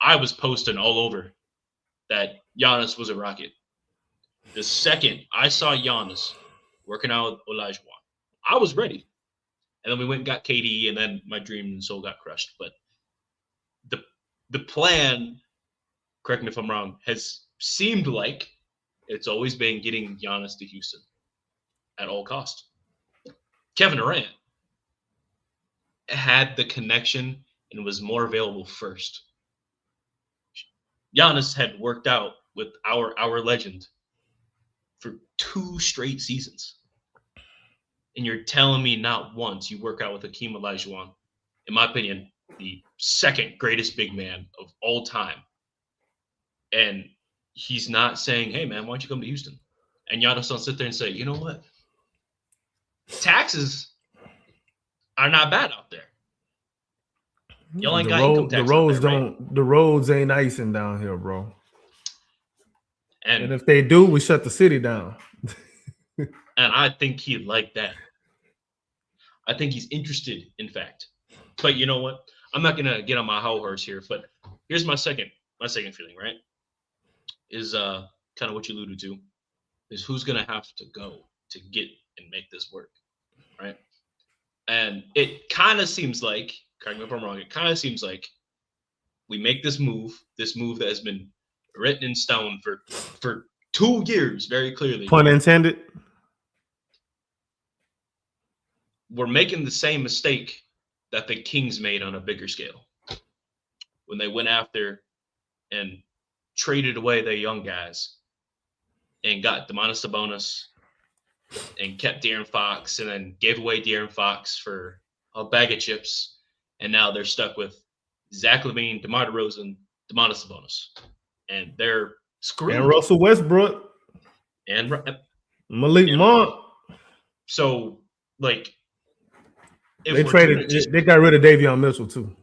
I was posting all over that Giannis was a Rocket. The second I saw Giannis working out with Olajuwon, I was ready. And then we went and got KD, and then my dream and soul got crushed. But the plan, correct me if I'm wrong, has seemed like it's always been getting Giannis to Houston at all costs. Kevin Durant had the connection and was more available first. Giannis had worked out with our legend for 2 straight seasons. And you're telling me not once you work out with Hakeem Olajuwon, in my opinion, the second greatest big man of all time. And he's not saying, hey, man, why don't you come to Houston? And Giannis don't sit there and say, you know what? Taxes are not bad out there. Y'all ain't got income tax the roads ain't icing down here, bro. And if they do, we shut the city down. And I think he'd like that. I think he's interested, in fact. But you know what? I'm not gonna get on my high horse here, but here's my second feeling, right? Is kind of what you alluded to, is who's gonna have to go to get and make this work, right? And it kind of seems like, correct me if I'm wrong, it kind of seems like we make this move that has been written in stone for 2 years, very clearly. Pun intended. We're making the same mistake that the Kings made on a bigger scale when they went after and traded away their young guys and got Domantas Sabonis and kept De'Aaron Fox and then gave away De'Aaron Fox for a bag of chips. And now they're stuck with Zach LaVine, DeMar DeRozan, Domantas Sabonis. And they're screwed. And Russell Westbrook. And Malik Monk. So, like, they got rid of Davion Mitchell too,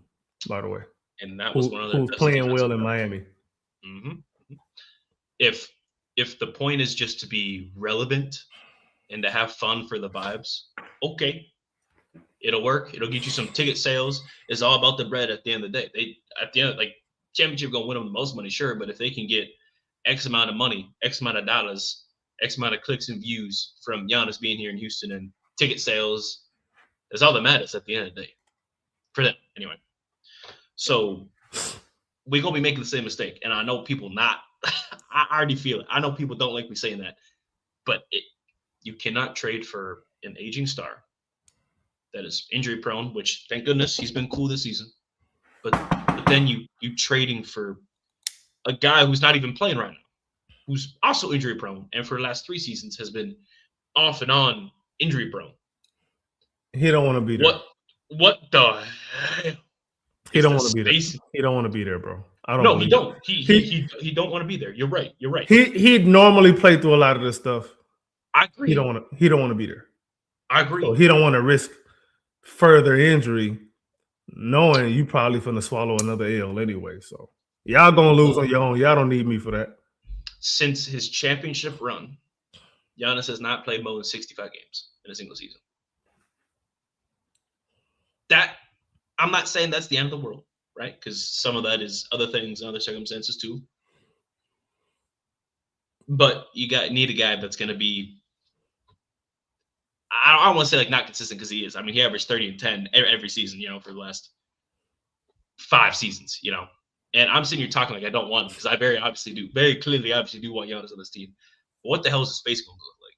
by the way. And that was one of the who's playing well in Miami. Mm-hmm. If the point is just to be relevant and to have fun for the vibes, okay, it'll work. It'll get you some ticket sales. It's all about the bread at the end of the day. Championship gonna win them the most money, sure, but if they can get X amount of money, X amount of dollars, X amount of clicks and views from Giannis being here in Houston and ticket sales, that's all that matters at the end of the day for them, anyway. So we're gonna be making the same mistake, and I know people not. I already feel it. I know people don't like me saying that, but you cannot trade for an aging star that is injury prone. Which, thank goodness, he's been cool this season. But then you trading for a guy who's not even playing right now, who's also injury prone, and for the last 3 seasons has been off and on injury prone. He don't want to be there. What the hell? He don't want to be there. He don't want to be there, bro. He don't. He don't want to be there. You're right. He'd normally play through a lot of this stuff. I agree. He don't want to be there. I agree. So he don't want to risk further injury, knowing you probably finna swallow another L anyway. So y'all gonna lose on your own. Y'all don't need me for that. Since his championship run, Giannis has not played more than 65 games in a single season. That, I'm not saying that's the end of the world, right? Because some of that is other things and other circumstances too. But you need a guy that's going to be, I don't want to say like not consistent, because he is. I mean, he averaged 30 and 10 every season, for the last 5 seasons, And I'm sitting here talking like I don't want him because I very clearly do want Giannis on this team. But what the hell is the space going to look like?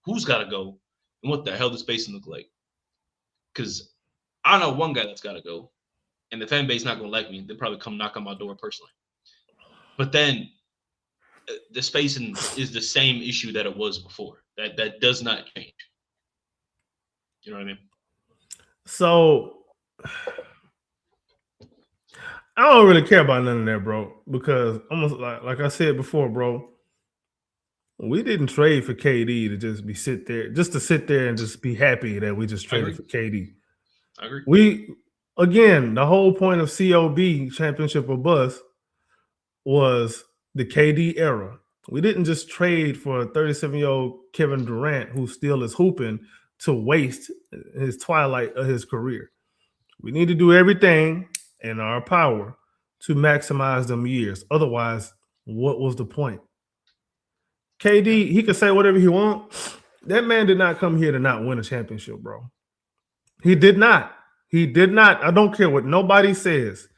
Who's got to go? And what the hell does space look like? Because I know one guy that's got to go, and the fan base not going to like me. They'll probably come knock on my door personally. But then the spacing is the same issue that it was before. That does not change. You know what I mean? So I don't really care about none of that, bro, because almost like I said before, bro, we didn't trade for KD to just sit there and just be happy that we just traded for KD. I agree. The whole point of COB, championship or bust, was the KD era. We didn't just trade for a 37-year-old Kevin Durant who still is hooping to waste his twilight of his career. We need to do everything in our power to maximize them years. Otherwise, what was the point? KD, he could say whatever he wants. That man did not come here to not win a championship, bro. He did not. He did not. I don't care what nobody says.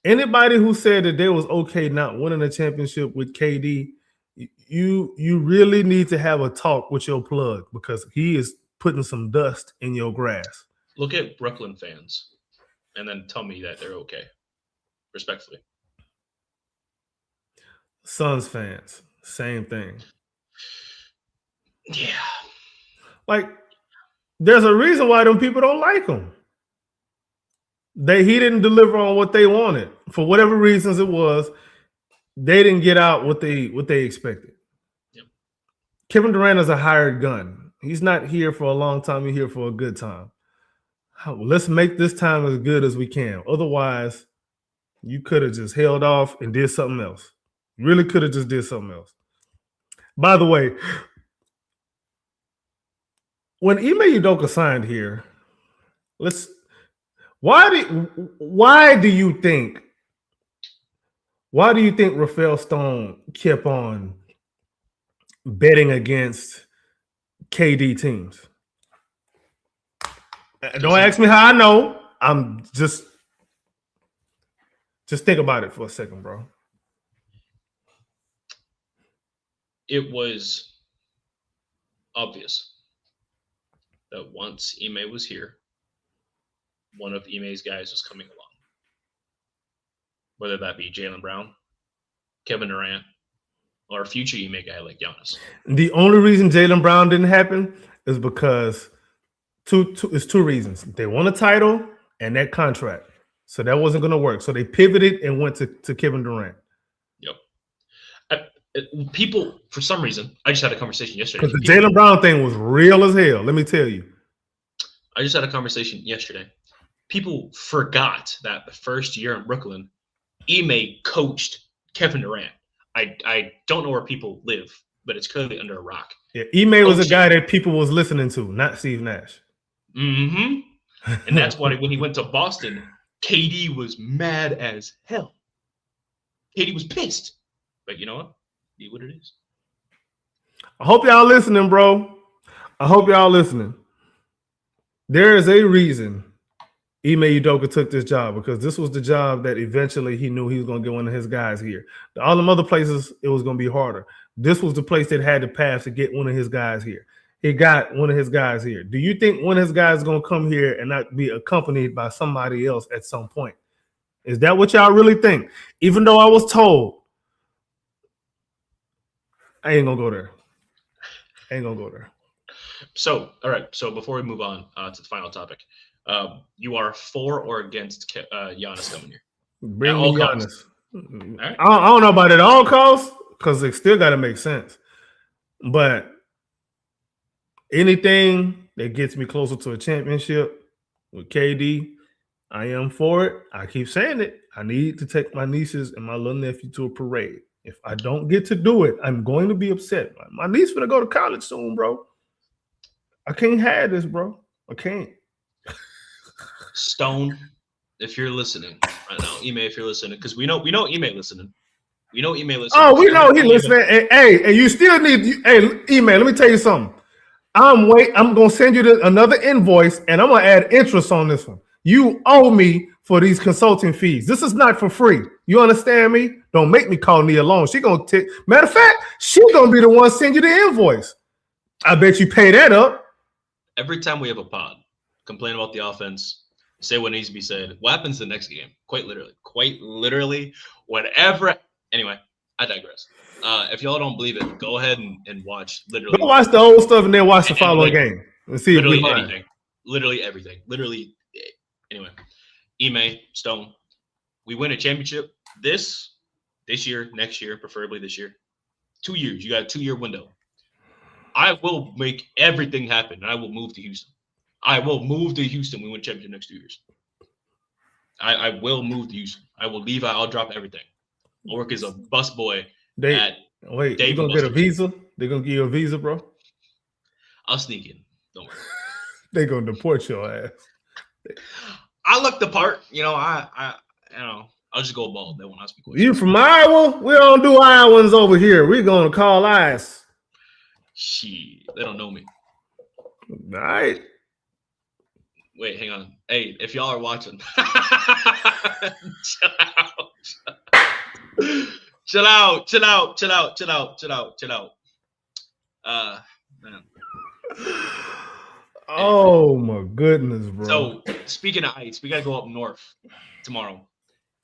Anybody who said that they was okay not winning a championship with KD, you really need to have a talk with your plug because he is putting some dust in your grass. Look at Brooklyn fans and then tell me that they're okay. Respectfully. Suns fans, same thing. Yeah. Like, there's a reason why them people don't like him. He didn't deliver on what they wanted. For whatever reasons it was, they didn't get out what they expected. Yep. Kevin Durant is a hired gun. He's not here for a long time. He's here for a good time. Let's make this time as good as we can. Otherwise, you could have just held off and did something else. You really could have just did something else. By the way, when Ime Udoka signed here, why do you think Rafael Stone kept on betting against KD teams? Don't ask me how I know. I'm just think about it for a second, bro. It was obvious that once Ime was here, one of Ime's guys was coming along. Whether that be Jaylen Brown, Kevin Durant, or a future Ime guy like Giannis. The only reason Jaylen Brown didn't happen is because two reasons. They won a title and that contract. So that wasn't going to work. So they pivoted and went to Kevin Durant. Yep. People, for some reason, I just had a conversation yesterday. Because the Jaylen Brown thing was real as hell. Let me tell you. I just had a conversation yesterday. People forgot that the first year in Brooklyn, Ime coached Kevin Durant. I don't know where people live, but it's clearly under a rock. Yeah, Ime was a guy that people was listening to, not Steve Nash. Mm-hmm. And that's why when he went to Boston, KD was mad as hell. KD was pissed. But you know what? Be what it is. I hope y'all listening, bro. I hope y'all listening. There is a reason Ime Udoka took this job, because this was the job that eventually he knew he was going to get one of his guys here. All them other places, it was going to be harder. This was the place that had the path to get one of his guys here. He got one of his guys here. Do you think one of his guys is going to come here and not be accompanied by somebody else at some point? Is that what y'all really think? Even though I was told, I ain't going to go there. I ain't going to go there. So, all right. So before we move on to the final topic, you are for or against Giannis coming here? Bring me Giannis. Right. I don't know about it at all costs, because it still got to make sense. But anything that gets me closer to a championship with KD, I am for it. I keep saying it. I need to take my nieces and my little nephew to a parade. If I don't get to do it, I'm going to be upset. My niece gonna go to college soon, bro. I can't have this, bro. I can't. Stone, if you're listening right now, Ime, if you're listening, because we know Ime listening. We know Ime listening. Oh, we know he listening. And you still need. Hey, Ime, let me tell you something. I'm gonna send you another invoice, and I'm gonna add interest on this one. You owe me for these consulting fees. This is not for free. You understand me? Don't make me call Nia alone. She gonna take. Matter of fact, she gonna be the one send you the invoice. I bet you pay that up. Every time we have a pod, complain about the offense, say what needs to be said. What happens the next game? Quite literally, whatever. Anyway, I digress. If y'all don't believe it, go ahead and watch literally. Go watch the old stuff and then watch the following game and see if we literally lying. anything. Literally everything. Literally. Anyway, Ime, Stone, we win a championship this year, next year, preferably this year. 2 years. You got a 2-year window. I will make everything happen, and I will move to Houston. I will move to Houston. We win championship next 2 years. I will move to Houston. I will leave. I'll drop everything. I'll work as a busboy. Wait, you gonna get a visa? They're gonna give you a visa, bro? I'll sneak in. Don't worry. They're gonna deport your ass. I look the part. I'll just go bald. They won't ask me questions. You from Iowa? We don't do Iowans over here. We're gonna call ICE. Shit, they don't know me. All right. Wait, hang on. Hey, if y'all are watching, chill out. Man. Oh my goodness, bro. So speaking of ice, we gotta go up north tomorrow,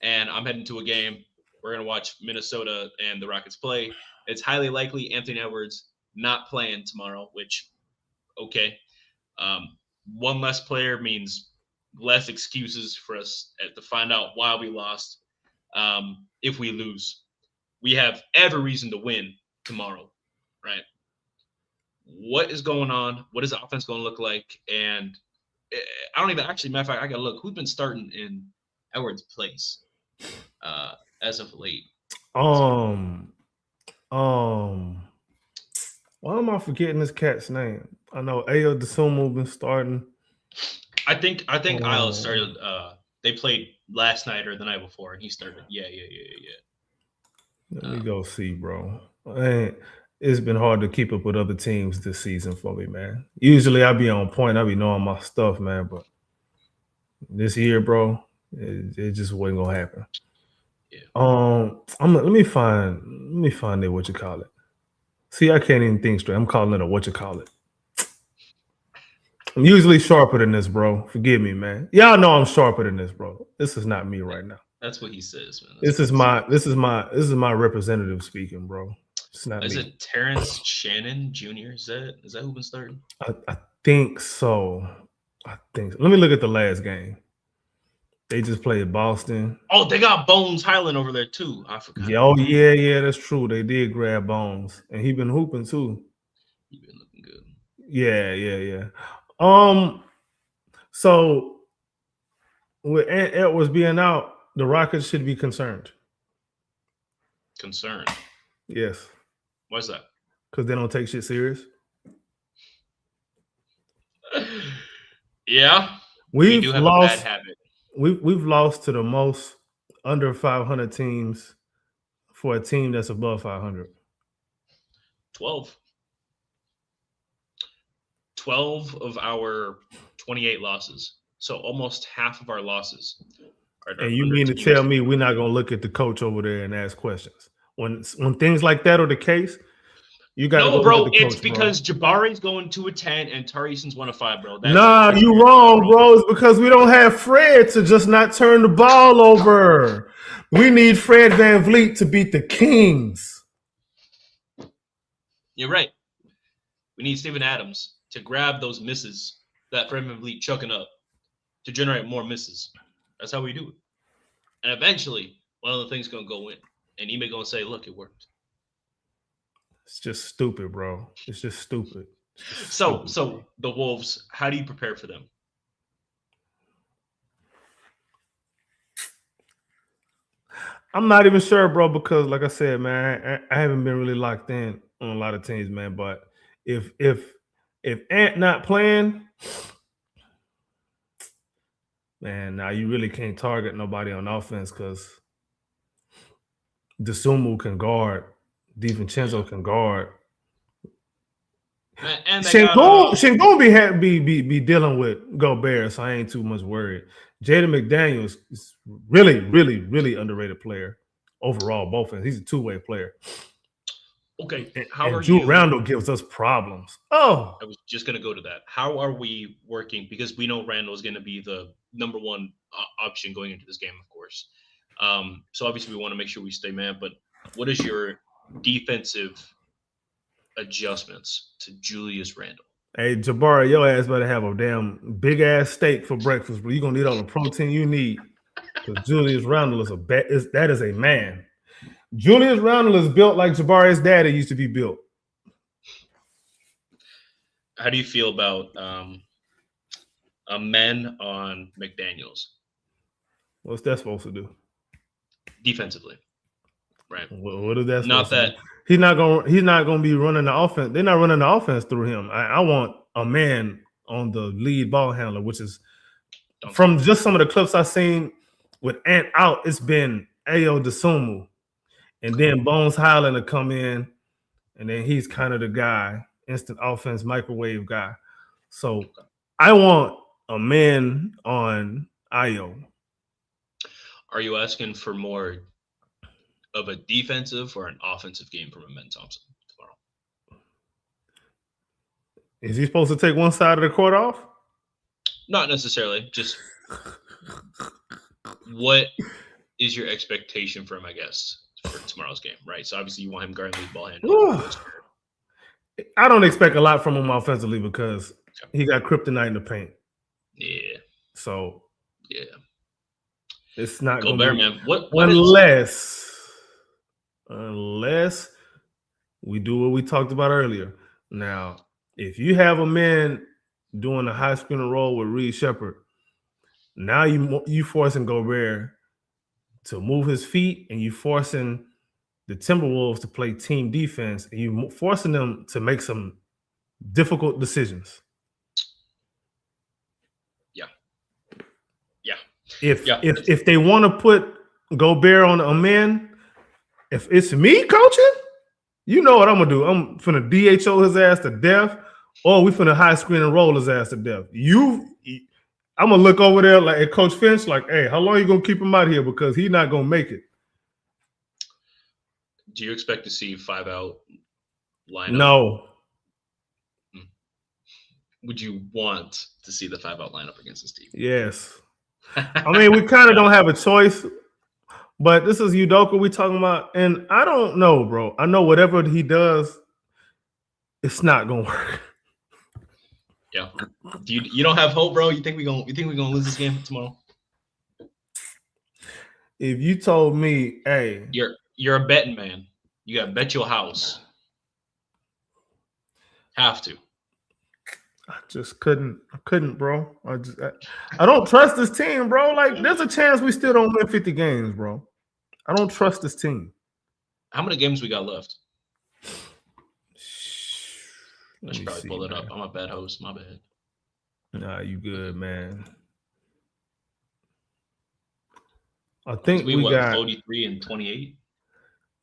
and I'm heading to a game. We're gonna watch Minnesota and the Rockets play. It's highly likely Anthony Edwards not playing tomorrow, which okay. One less player means less excuses for us to find out why we lost. If we lose, we have every reason to win tomorrow, right? What is going on? What is the offense going to look like? And I don't even actually, matter of fact, I got to look. Who's been starting in Edwards' place as of late? Why am I forgetting this cat's name? I know Ayo DeSumo been starting. I think Isle started. They played last night or the night before, and he started. Yeah. Let me go see, bro. It's been hard to keep up with other teams this season for me, man. Usually I be on point. I be knowing my stuff, man. But this year, bro, it just wasn't gonna happen. Yeah. Let me find it. What you call it? See, I can't even think straight. I'm calling it a what you call it. I'm usually sharper than this, bro. Forgive me, man. Y'all know I'm sharper than this, bro. This is not me right now. That's what he says, man. This is my representative speaking, bro. It's not Is me. it Terrence Shannon Jr.? Is that who been starting? I think so. Let me look at the last game. They just played Boston. Oh, they got Bones Highland over there too. I forgot. Yeah, that's true. They did grab Bones, and he been hooping too. He been looking good. Yeah. So with Edwards being out, the Rockets should be concerned. Concerned? Yes. Why's that? Because they don't take shit serious. Yeah. We do have lost. a bad habit. We've lost to the most under 500 teams for a team that's above 500. 12 of our 28 losses. So almost half of our losses are. And you mean to tell me we're not going to look at the coach over there and ask questions? When things like that are the case, you got to go bro, look at the coach, it's because Jabari's going 2-10 and Tarison's 1-5, bro. Nah, you wrong, bro. It's because we don't have Fred to just not turn the ball over. We need Fred VanVleet to beat the Kings. You're right. We need Steven Adams to grab those misses that Fred VanVleet chucking up to generate more misses. That's how we do it. And eventually, one of the things going to go in. And Ime going to say, look, it worked. It's just stupid, bro. It's just stupid. So the Wolves, how do you prepare for them? I'm not even sure, bro, because like I said, man, I haven't been really locked in on a lot of teams, man. But if Ant not playing, man, now you really can't target nobody on offense because DeSumo can guard, DiVincenzo can guard. And they got, Şengün be dealing with Gobert, so I ain't too much worried. Jaden McDaniels is really underrated player overall. Both ends. He's a two-way player. okay, And Jules Randle gives us problems. Oh, I was just going to go to that. How are we working? Because we know Randle is going to be the number one option going into this game, of course. So obviously we want to make sure we stay man. But what is your defensive adjustments to Julius Randle? hey, Jabari, your ass better have a damn big ass steak for breakfast, bro. You're gonna need all the protein you need. Because Julius Randle is that is a man. Julius Randle is built like Jabari's daddy used to be built. How do you feel about a men on McDaniels? What's that supposed to do? Defensively, right? What is that? Not that he's not gonna be running the offense. They're not running the offense through him. I want a man on the lead ball handler, which is from just some of the clips I've seen with Ant out. It's been Ayo Dosunmu, and then Bones Highland to come in, and then he's kind of the guy, instant offense microwave guy. So I want a man on Ayo. Are you asking for more of a defensive or an offensive game from Amen Thompson tomorrow? Is he supposed to take one side of the court off? Not necessarily. Just what is your expectation for him, I guess, for tomorrow's game, right? So obviously you want him guarding lead ball handling. I don't expect a lot from him offensively because he got kryptonite in the paint. Yeah. So yeah. It's not going to be man. What unless we do what we talked about earlier. Now, if you have a man doing a high screen and roll with Reed Shepherd, now you forcing Gobert to move his feet, and you forcing the Timberwolves to play team defense, and you forcing them to make some difficult decisions. If they want to put Gobert on a man, if it's me coaching, you know what I'm gonna do. I'm finna DHO his ass to death, or we finna high screen and roll his ass to death. I'm gonna look over there like at Coach Finch, like, hey, how long you gonna keep him out here because he's not gonna make it. Do you expect to see 5-out lineup? No. Would you want to see the 5-out lineup against this team? Yes. I mean, we kind of don't have a choice, but this is Udoka we talking about, and I don't know, bro. I know whatever he does, it's not gonna work. Yeah. You don't have hope, bro? You think we're gonna lose this game tomorrow? If you told me, hey, you're a betting man. You gotta bet your house. Have to. I just couldn't. I couldn't, bro. I don't trust this team, bro. Like, there's a chance we still don't win 50 games, bro. I don't trust this team. How many games we got left? I should probably pull it up. I'm a bad host. My bad. Nah, you good, man. I think we got 43 and 28.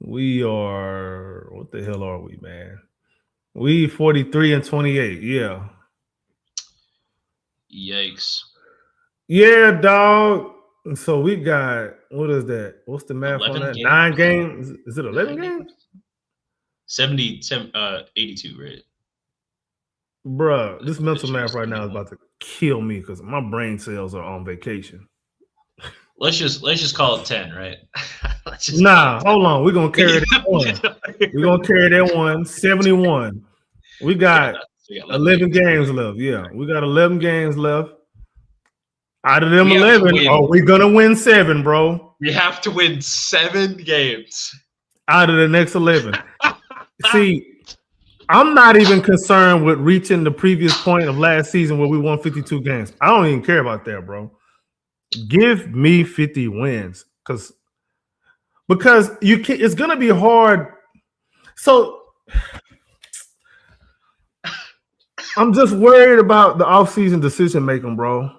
We are, what the hell are we, man? We 43 and 28. Yeah. Yikes. Yeah, dog. So we got, what is that? What's the math on that? 9 games? Is it 11 games? 82, right? Bruh, this mental math right now is about to kill me because my brain cells are on vacation. Let's just call it 10, right? Hold on. We're gonna carry that one. We're gonna carry that one. 71. We got 11 games left. Yeah, we got 11 games left. Out of them 11, are we gonna win 7, bro? We have to win 7 games out of the next 11. See, I'm not even concerned with reaching the previous point of last season where we won 52 games. I don't even care about that, bro. Give me 50 wins because you can. It's gonna be hard. So I'm just worried about the offseason decision making, bro.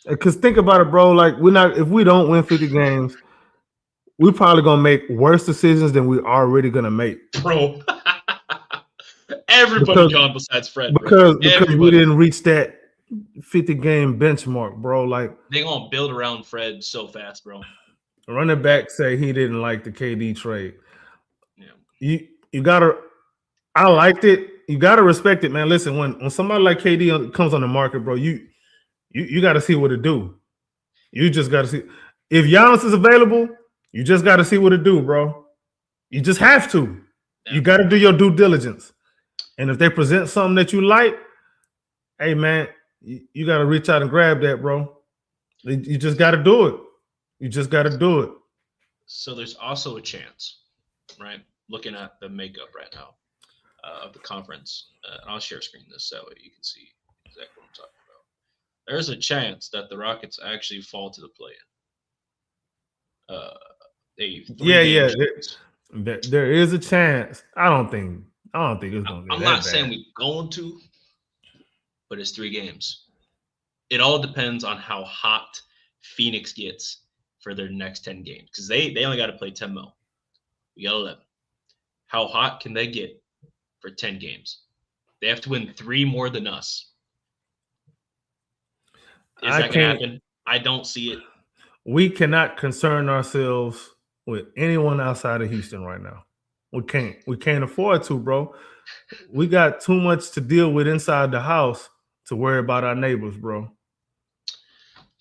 Because think about it, bro. Like, if we don't win 50 games, we're probably gonna make worse decisions than we're already gonna make, bro. Everybody gone besides Fred. Because we Everybody. didn't reach that 50-game benchmark, bro. Like They gonna build around Fred so fast, bro. running back say he didn't like the KD trade. Yeah. You gotta. I liked it. You gotta respect it, man. Listen, when somebody like KD comes on the market, bro, you gotta see what it do. You just gotta see if Giannis is available. You just gotta see what it do, bro. You just have to. Yeah. You gotta do your due diligence. And if they present something that you like, hey man, you gotta reach out and grab that, bro. You just gotta do it. You just gotta do it. So there's also a chance, right? Looking at the makeup right now of the conference, and I'll share screen this so you can see exactly what I'm talking about. There's a chance that the Rockets actually fall to the play-in. There is a chance. I don't think it's gonna be I'm that not bad. saying we're going to, but it's 3 games. It all depends on how hot Phoenix gets for their next 10 games, because they only got to play 10 mil. We got 11. How hot can they get for 10 games? They have to win 3 more than us. Is that going to happen? I don't see it. We cannot concern ourselves with anyone outside of Houston right now. We can't. We can't afford to, bro. We got too much to deal with inside the house to worry about our neighbors, bro.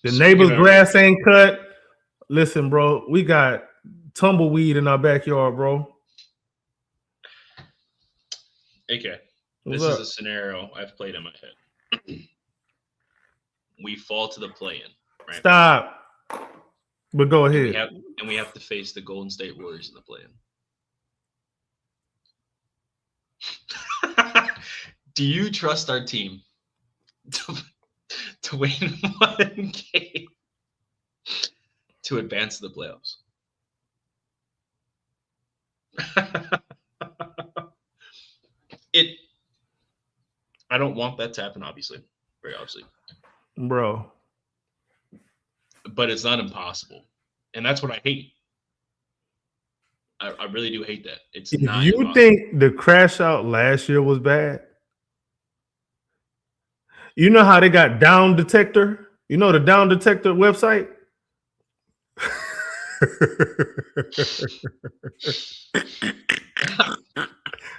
The neighbor's grass ain't cut. Listen, bro, we got tumbleweed in our backyard, bro. AK, this is a scenario I've played in my head. We fall to the play-in, right? Stop. But go ahead. And we have to face the Golden State Warriors in the play-in. Do you trust our team to win 1 game to advance to the playoffs? I don't want that to happen, obviously. Very obviously. Bro. But it's not impossible. And that's what I hate. I really do hate that. It's not you impossible. Think the crash out last year was bad? You know how they got Down Detector? You know the Down Detector website?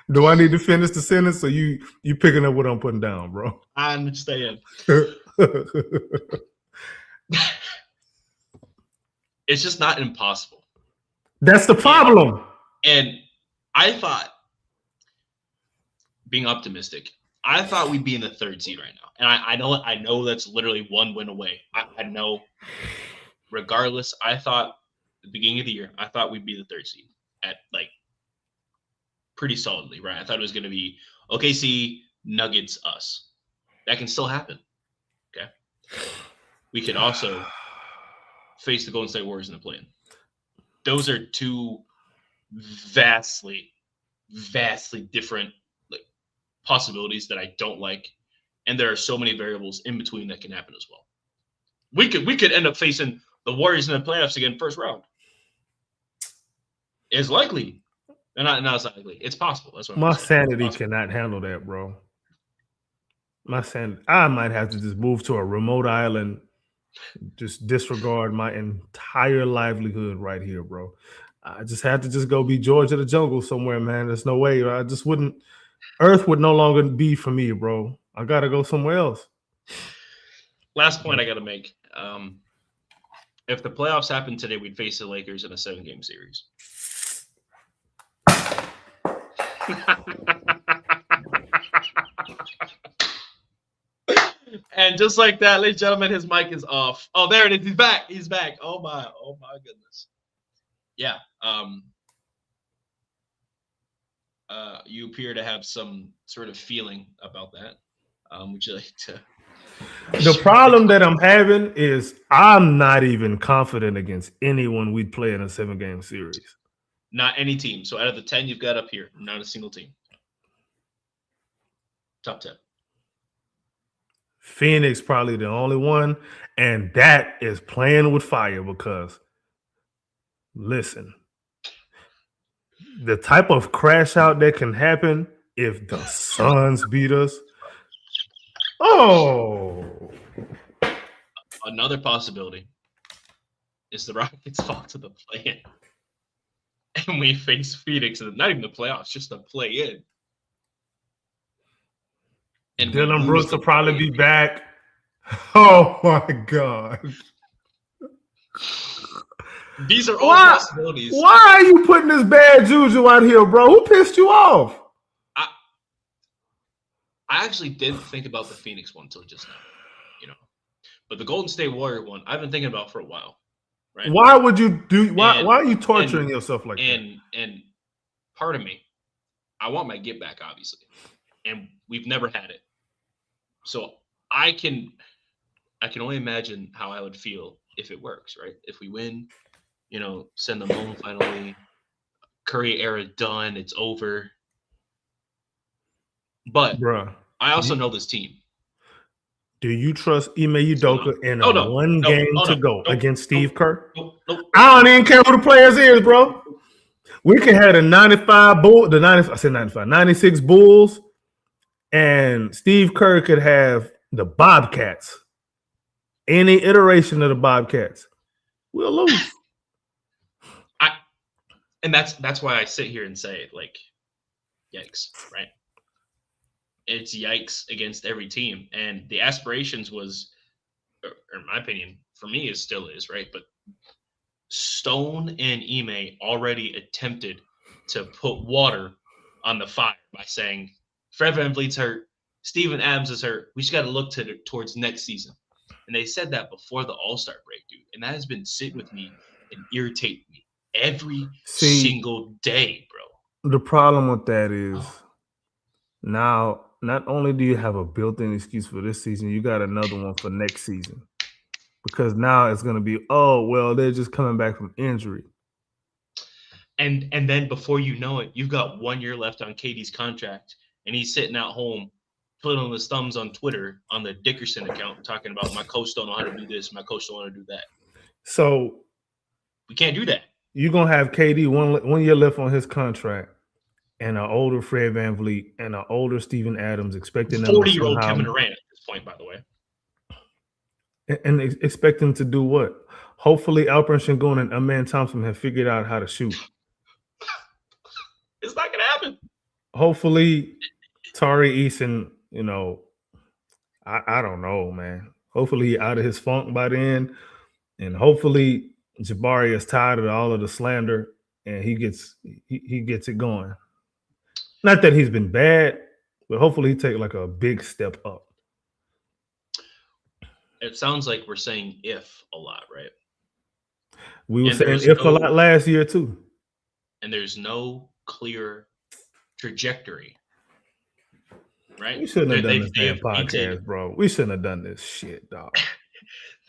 Do I need to finish the sentence or you picking up what I'm putting down, bro? I understand. It's just not impossible. That's the problem. And I thought, being optimistic, I thought we'd be in the 3rd seed right now. And I know that's literally 1 win away. I know. Regardless, I thought at the beginning of the year, I thought we'd be the 3rd seed at like pretty solidly, right? I thought it was going to be OKC, Nuggets, us. That can still happen. Okay. We could also face the Golden State Warriors in the play-in. Those are 2 vastly different like possibilities that I don't like, and there are so many variables in between that can happen as well. We could end up facing the Warriors in the playoffs again, 1st round. It's likely. No, it's not likely. It's possible. That's what my sanity cannot handle that, bro. My sanity. I might have to just move to a remote island, just disregard my entire livelihood right here, bro. I just had to just go be George of the Jungle somewhere, man. There's no way. I just wouldn't. Earth would no longer be for me, bro. I gotta go somewhere else. Last point I gotta make. If the playoffs happened today, we'd face the Lakers in a 7-game series. And just like that, ladies and gentlemen, his mic is off. Oh, there it is. He's back. Oh my goodness. Yeah. You appear to have some sort of feeling about that. Would you like to? The problem that I'm having is I'm not even confident against anyone we'd play in a 7-game series. Not any team. So out of the 10 you've got up here, not a single team. Top 10. Phoenix probably the only one, and that is playing with fire because, listen, the type of crash out that can happen if the Suns beat us. Oh, Another possibility is the Rockets fall to the play-in, and we face Phoenix, and not even the playoffs, just the play-in. And Dylan Brooks will probably be back. Oh my God. These are all possibilities. Why are you putting this bad juju out here, bro? Who pissed you off? I actually didn't think about the Phoenix one until just now, but the Golden State Warrior one, I've been thinking about for a while. Right? Why would you do? Why are you torturing yourself like that? And part of me, I want my get back, obviously, and we've never had it, so I can only imagine how I would feel if it works. Right? If we win, send them home finally. Curry era done. It's over. But Bruh, I also know this team. Do you trust Ime Udoka in one game to go against Steve Kerr? No. I don't even care who the players is, bro. We can have the 96 Bulls, and Steve Kerr could have the Bobcats. Any iteration of the Bobcats. We'll lose. And that's why I sit here and say, like, yikes, right? It's yikes against every team. And the aspirations was, or in my opinion, for me, it still is, right? But Stone and Ime already attempted to put water on the fire by saying, Fred VanVleet's hurt, Steven Adams is hurt. We just got to look towards next season. And they said that before the All-Star break, dude. And that has been sitting with me and irritating me every single day, bro. The problem with that is now, not only do you have a built-in excuse for this season, you got another one for next season. Because now it's going to be, they're just coming back from injury. And then before you know it, you've got 1 year left on KD's contract, and he's sitting at home twiddling his thumbs on Twitter on the Dickerson account talking about my coach don't know how to do this, my coach don't want to do that. So we can't do that. You're going to have KD 1 year left on his contract, and an older Fred VanVleet and an older Steven Adams expecting 40-year-old Kevin Durant at this point, by the way. And expect him to do what? Hopefully Alperen Sengun and Amen Thompson have figured out how to shoot. It's not going to happen. Hopefully Tari Eason, I don't know, man. Hopefully he's out of his funk by then. And hopefully Jabari is tired of all of the slander and he gets it going. Not that he's been bad, but hopefully he take like a big step up. It sounds like we're saying if a lot, right? We were saying if a lot last year too. And there's no clear trajectory, right? We shouldn't have done this damn podcast, bro. We shouldn't have done this shit, dog.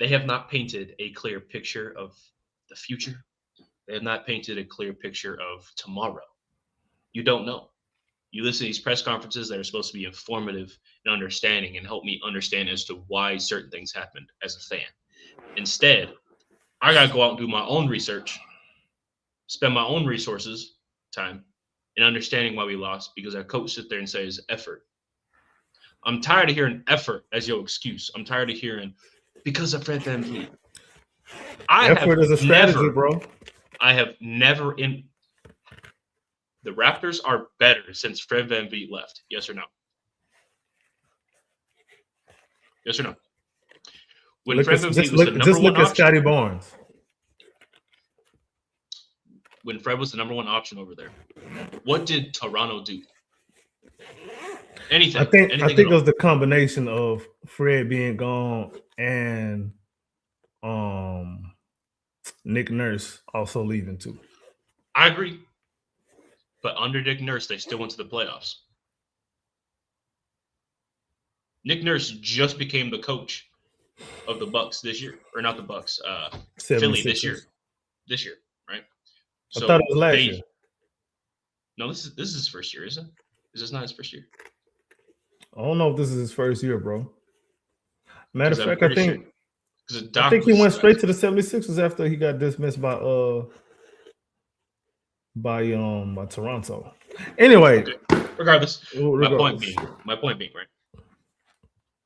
They have not painted a clear picture of the future. They have not painted a clear picture of tomorrow. You don't know. You listen to these press conferences that are supposed to be informative and understanding and help me understand as to why certain things happened as a fan. Instead, I got to go out and do my own research, spend my own resources, time, in understanding why we lost because our coach sit there and says effort. I'm tired of hearing effort as your excuse. I'm tired of hearing because of Fred VanVleet. Effort is a strategy, bro. I have never in – the Raptors are better since Fred VanVleet left. Yes or no? Yes or no? When Fred VanVleet was the number one option. Just look at Scotty Barnes. When Fred was the number one option over there, what did Toronto do? Anything. I think it was the combination of Fred being gone and Nick Nurse also leaving too. I agree. But under Nick Nurse, they still went to the playoffs. Nick Nurse just became the coach of the Bucks this year, or not the Bucks, Philly this year. This year, right? So I thought it was last year. No, this is his first year, isn't it? Is this not his first year? I don't know if this is his first year, bro. Matter of fact, I think he went straight to the 76ers after he got dismissed by Toronto. Anyway, Regardless, Regardless. my point being, right?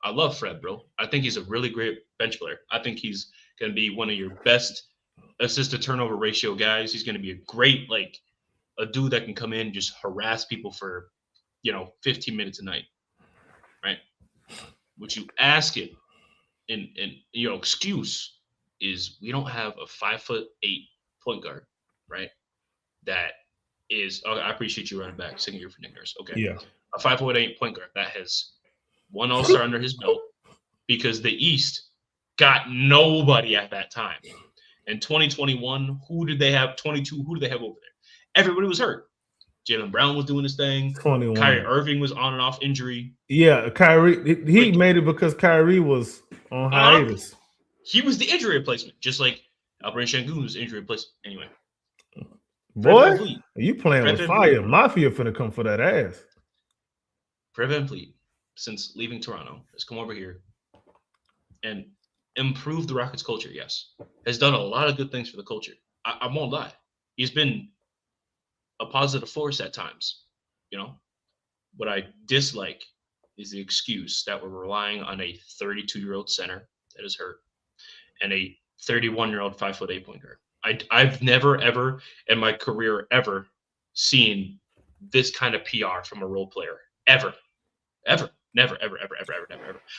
I love Fred, bro. I think he's a really great bench player. I think he's going to be one of your best assist to turnover ratio guys. He's going to be a great, like, a dude that can come in and just harass people for, 15 minutes a night, right? What you ask him, and excuse is we don't have a 5'8" point guard, right? That is. Oh, I appreciate you running back, second year for Nick Nurse. Okay, Yeah. a 5'8" point guard that has one All-Star under his belt because the East got nobody at that time. In 2021, who did they have? 22, who did they have over there? Everybody was hurt. Jaylen Brown was doing his thing. 21. Kyrie Irving was on and off injury. Yeah, Kyrie, he made it because Kyrie was on hiatus. He was the injury replacement, just like Alperen Sengun was the injury replacement. Anyway. Boy, you playing with fire. Mafia finna come for that ass. Fred VanVleet, since leaving Toronto, has come over here and improved the Rockets culture, yes. Has done a lot of good things for the culture. I won't lie. He's been a positive force at times. What I dislike is the excuse that we're relying on a 32-year-old center that is hurt and a 31-year-old 5'8" point guard. I've never, ever in my career ever seen this kind of PR from a role player. Ever. Never, ever.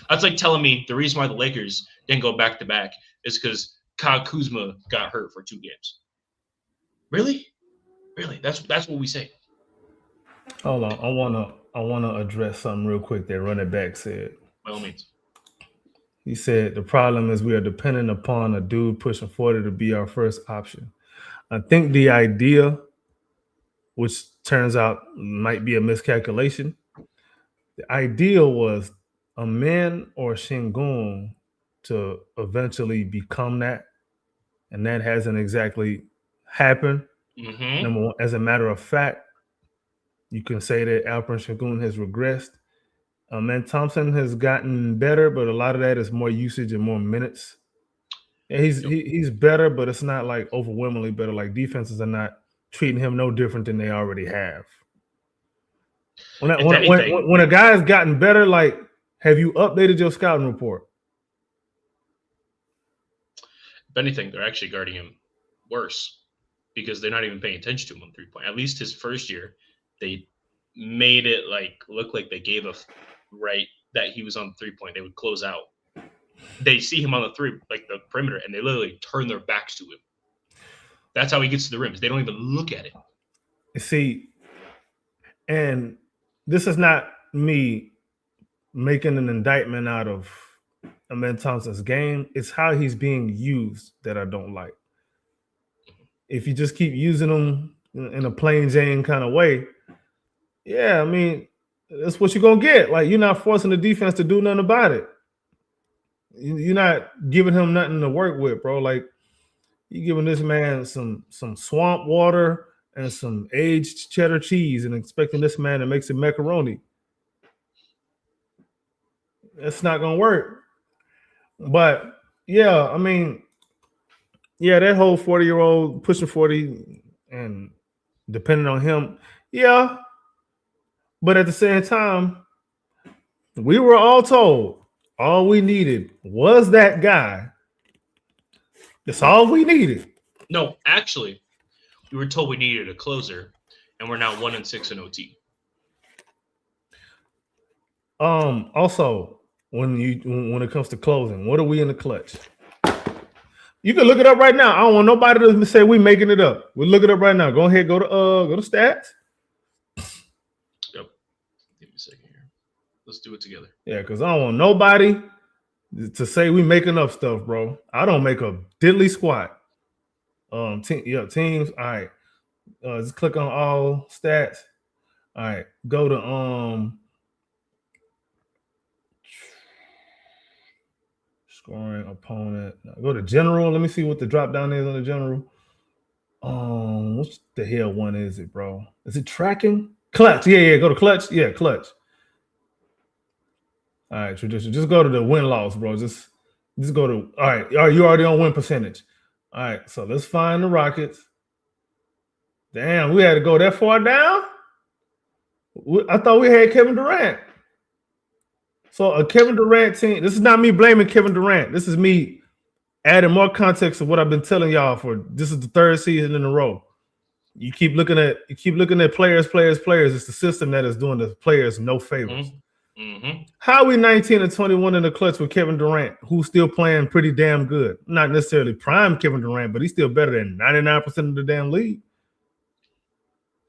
That's like telling me the reason why the Lakers didn't go back-to-back is because Kyle Kuzma got hurt for 2 games. Really? That's what we say. Hold on. I wanna address something real quick that running back said. By all means. He said the problem is we are dependent upon a dude pushing 40 to be our first option. I think the idea, which turns out might be a miscalculation, the ideal was a man or Sengun to eventually become that, and that hasn't exactly happened. Mm-hmm. Number one, as a matter of fact, you can say that Alperen Sengun has regressed. Man, Thompson has gotten better, but a lot of that is more usage and more minutes. Yeah, he's better, but it's not like overwhelmingly better. Like defenses are not treating him no different than they already have. When a guy's gotten better, like, have you updated your scouting report? If anything, they're actually guarding him worse because they're not even paying attention to him on 3-point. At least his first year, they made it look like they gave a right that he was on the 3-point. They would close out. They see him on the perimeter, and they literally turn their backs to him. That's how he gets to the rims. They don't even look at it. See, and this is not me making an indictment out of Amen Thompson's game. It's how he's being used that I don't like. If you just keep using him in a plain Jane kind of way, yeah, I mean, that's what you're going to get. Like, you're not forcing the defense to do nothing about it. You're not giving him nothing to work with, bro. Like, you're giving this man some swamp water and some aged cheddar cheese and expecting this man to make some macaroni. That's not going to work. But, yeah, I mean, yeah, that whole 40-year-old pushing 40 and depending on him, yeah. But at the same time, we were all told all we needed was that guy. That's all we needed. No, actually, we were told we needed a closer, and we're now 1-6 in OT. Also, when it comes to closing, what are we in the clutch? You can look it up right now. I don't want nobody to say we making it up. We'll look it up right now. Go ahead, go to stats. Yep. Give me a second here. Let's do it together. Yeah, because I don't want nobody to say we making up stuff, bro. I don't make a diddly squat. Teams. All right. Just click on all stats. All right. Go to scoring opponent. Go to general. Let me see what the drop down is on the general. What the hell one is it, bro? Is it tracking? Clutch. Yeah. Go to clutch. Yeah, clutch. All right, tradition. Just go to the win-loss, bro. Just go to all right. You already on win percentage. All right, so let's find the Rockets. Damn, we had to go that far down. I thought we had Kevin Durant. So a Kevin Durant team. This is not me blaming Kevin Durant. This is me adding more context to what I've been telling y'all for. This is the third season in a row. You keep looking at players. It's the system that is doing the players no favors. How are we 19-21 in the clutch with Kevin Durant, who's still playing pretty damn good? Not necessarily prime Kevin Durant, but he's still better than 99% of the damn league.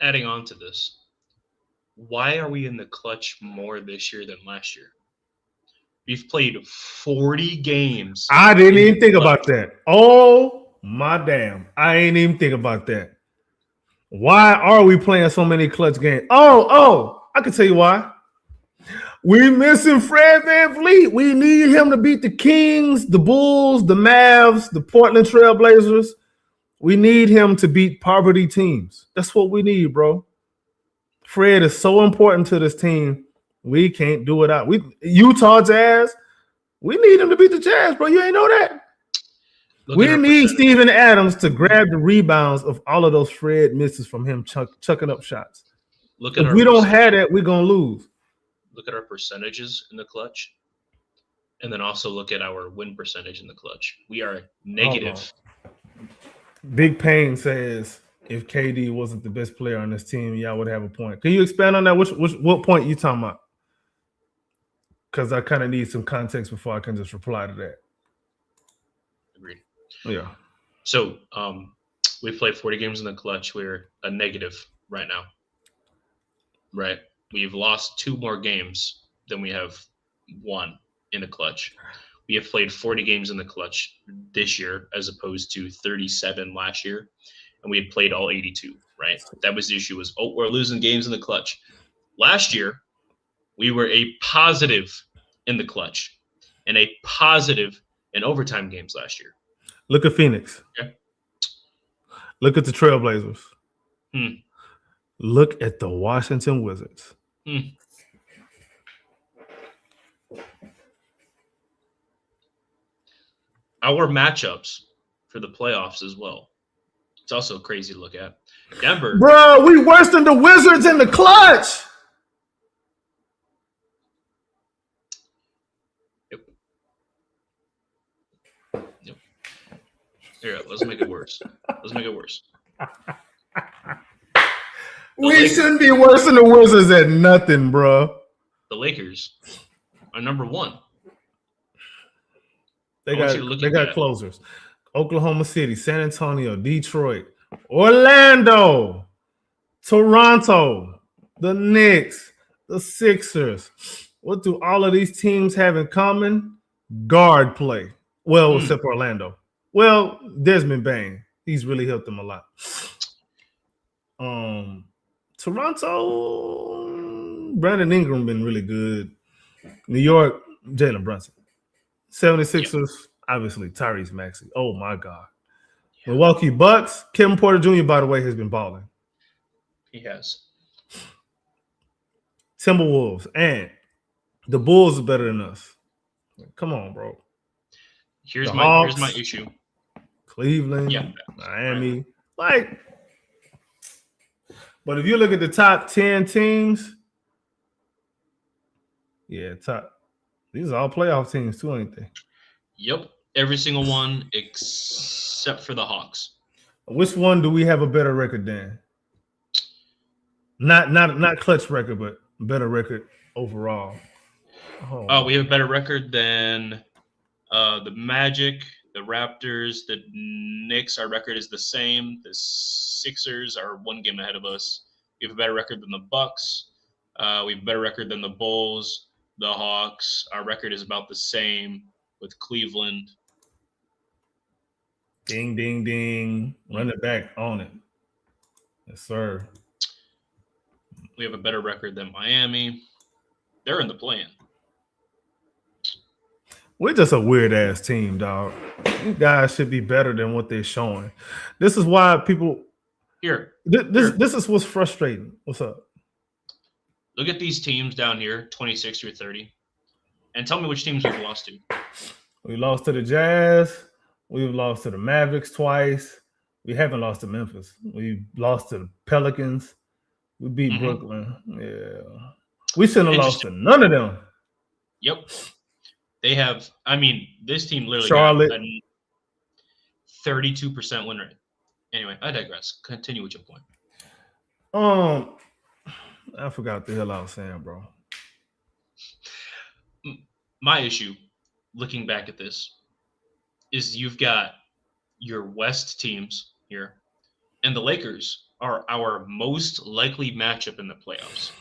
Adding on to this, why are we in the clutch more this year than last year? We've played 40 games. I didn't even think about that. Oh my damn! I ain't even think about that. Why are we playing so many clutch games? Oh, I can tell you why. We missing Fred VanVleet. We need him to beat the Kings, the Bulls, the Mavs, the Portland Trail Blazers. We need him to beat poverty teams. That's what we need, bro. Fred is so important to this team. We can't do it out. Utah Jazz, we need him to beat the Jazz, bro. You ain't know that? We need Steven Adams to grab the rebounds of all of those Fred misses from him chucking up shots. If we don't have that, we're going to lose. Look at our percentages in the clutch, and then also look at our win percentage in the clutch. We are negative. Big Pain says, if KD wasn't the best player on this team, y'all would have a point. Can you expand on that? What point you talking about? Because I kind of need some context before I can just reply to that. Agreed. Yeah. So we played 40 games in the clutch. We're a negative right now. Right. We've lost 2 more games than we have won in the clutch. We have played 40 games in the clutch this year as opposed to 37 last year. And we had played all 82, right? That was the issue was, we're losing games in the clutch. Last year, we were a positive in the clutch and a positive in overtime games last year. Look at Phoenix. Okay. Look at the Trailblazers. Look at the Washington Wizards. Our matchups for the playoffs as well. It's also crazy to look at. Denver. Bro, we worse than the Wizards in the clutch. Yep. Here, let's make it worse. We shouldn't be worse than the Wizards at nothing, bro. The Lakers are number 1. They got closers. Oklahoma City, San Antonio, Detroit, Orlando, Toronto, the Knicks, the Sixers. What do all of these teams have in common? Guard play. Well, except Orlando. Well, Desmond Bain. He's really helped them a lot. Toronto, Brandon Ingram been really good. New York, Jalen Brunson. 76ers, obviously, Tyrese Maxey. Oh, my God. Milwaukee Bucks, Kevin Porter Jr., by the way, has been balling. He has. Timberwolves, and the Bulls are better than us. Come on, bro. Here's my issue. Cleveland, Miami. Like, but if you look at the top 10 teams, these are all playoff teams too, ain't they? Yep. Every single one except for the Hawks. Which one do we have a better record than? Not clutch record, but better record overall. We have a better record than the Magic, the Raptors, the Knicks. Our record is the same. The Sixers are 1 game ahead of us. We have a better record than the Bucks. We have a better record than the Bulls, the Hawks. Our record is about the same with Cleveland. Ding, ding, ding. Run it back on it. Yes, sir. We have a better record than Miami. They're in the play-in. We're just a weird-ass team, dog. You guys should be better than what they're showing. This is why people – This is what's frustrating. What's up? Look at these teams down here, 26 through 30, and tell me which teams we've lost to. We lost to the Jazz. We've lost to the Mavericks twice. We haven't lost to Memphis. We lost to the Pelicans. We beat Mhm. Brooklyn. Yeah. We shouldn't have lost to Interesting. none of them. Yep. They have. I mean, this team literally Charlotte. got a 32% win rate. Anyway, I digress. Continue with your point. I forgot what the hell I was saying, bro. My issue, looking back at this, is you've got your West teams here, and the Lakers are our most likely matchup in the playoffs,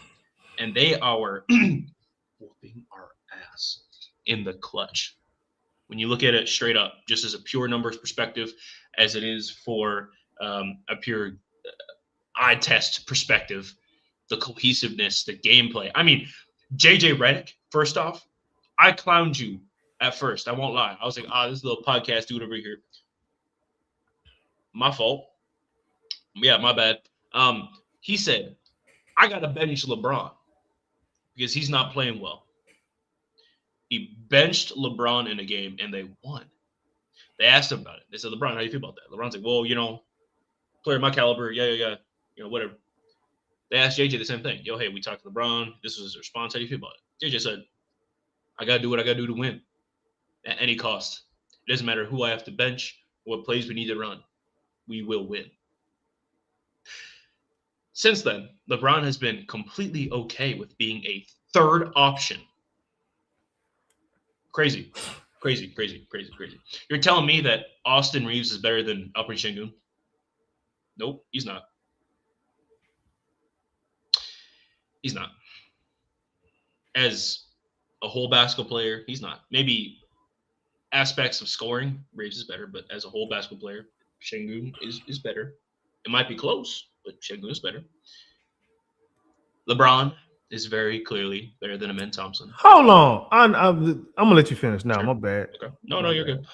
and they are whooping our ass in the clutch. When you look at it straight up, just as a pure numbers perspective, as it is for a pure eye test perspective, the cohesiveness, the gameplay. I mean, JJ Redick, first off, I clowned you at first. I won't lie. I was like, this little podcast dude over here. My fault. Yeah, my bad. He said, I got to bench LeBron because he's not playing well. He benched LeBron in a game and they won. They asked him about it. They said, LeBron, how do you feel about that? LeBron's like, well, player of my caliber, yeah, whatever. They asked JJ the same thing. Yo, hey, we talked to LeBron. This was his response. How do you feel about it? JJ said, I got to do what I got to do to win at any cost. It doesn't matter who I have to bench, what plays we need to run. We will win. Since then, LeBron has been completely okay with being a third option. Crazy. You're telling me that Austin Reeves is better than Alperen Şengün? Nope, he's not. He's not. As a whole basketball player, he's not. Maybe aspects of scoring, Reeves is better, but as a whole basketball player, Şengün is better. It might be close, but Şengün is better. LeBron is very clearly better than Amen Thompson. Hold on. I'm gonna let you finish now. Sure. My bad. Okay. No, you're good.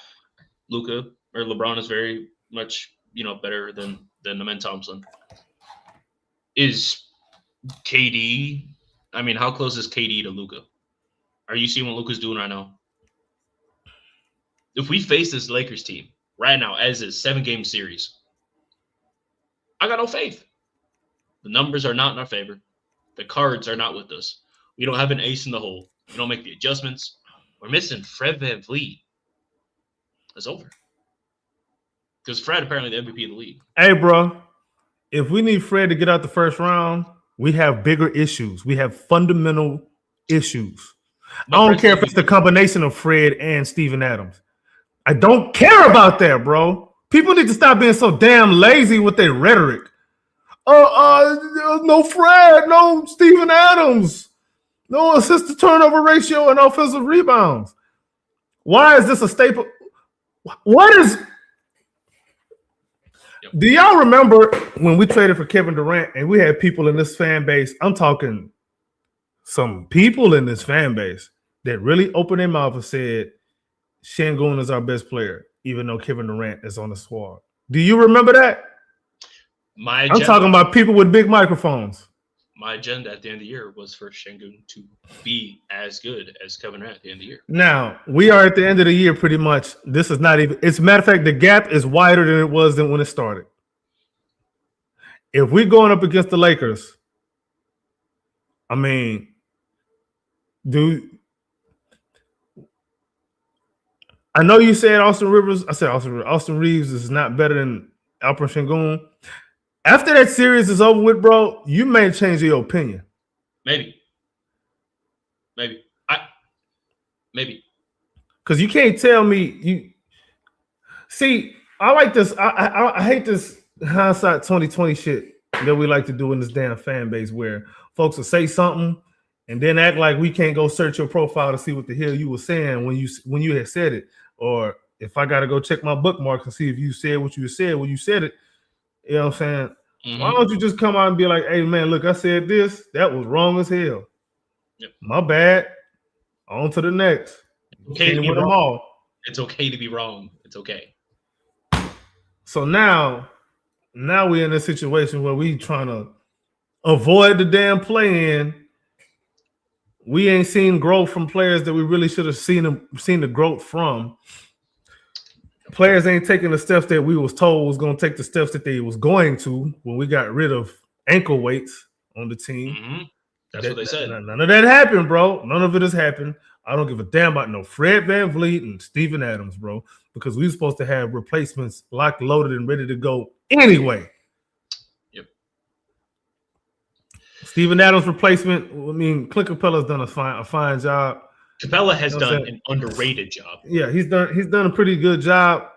Luka or LeBron is very much, better than Amen Thompson. Is KD? I mean, how close is KD to Luka? Are you seeing what Luka's doing right now? If we face this Lakers team right now as a 7-game series, I got no faith. The numbers are not in our favor. The cards are not with us. We don't have an ace in the hole. We don't make the adjustments. We're missing Fred VanVleet. It's over. Because Fred apparently the MVP of the league. Hey, bro, if we need Fred to get out the first round, we have bigger issues. We have fundamental issues. But I don't care if it's the combination of Fred and Steven Adams. I don't care about that, bro. People need to stop being so damn lazy with their rhetoric. No Fred, no Steven Adams, no assist to turnover ratio and offensive rebounds. Why is this a staple? What is? Yep. Do y'all remember when we traded for Kevin Durant and we had people in this fan base? I'm talking some people in this fan base that really opened their mouth and said, Şengün is our best player, even though Kevin Durant is on the squad. Do you remember that? I'm talking about people with big microphones. My agenda at the end of the year was for Şengün to be as good as Kevin Durant at the end of the year. Now, we are at the end of the year pretty much. This is not even – as a matter of fact, the gap is wider than it was when it started. If we're going up against the Lakers, I mean, I know you said Austin Reeves is not better than Alperen Şengün. After that series is over with, bro, you may change your opinion. Maybe. Because you can't tell me you see. I like this. I hate this hindsight 2020 shit that we like to do in this damn fan base, where folks will say something and then act like we can't go search your profile to see what the hell you were saying when you had said it, or if I got to go check my bookmarks and see if you said what you said when you said it. You know what I'm saying? Mm-hmm. Why don't you just come out and be like, hey, man, look, I said this. That was wrong as hell. Yep. My bad. On to the next. Okay to be wrong. It's okay to be wrong. It's okay. So now we're in a situation where we trying to avoid the damn play-in. We ain't seen growth from players that we really should have seen the growth from. Players ain't taking the steps that we was told was going to take the steps that they was going to when we got rid of ankle weights on the team. Mm-hmm. That's what they said. None of that happened, bro. None of it has happened. I don't give a damn about no Fred VanVleet and Steven Adams, bro, because we were supposed to have replacements locked, loaded, and ready to go anyway. Yep. Steven Adams replacement. I mean, Clint Capella's done a fine job. Capella has done an underrated job. Yeah, he's done a pretty good job.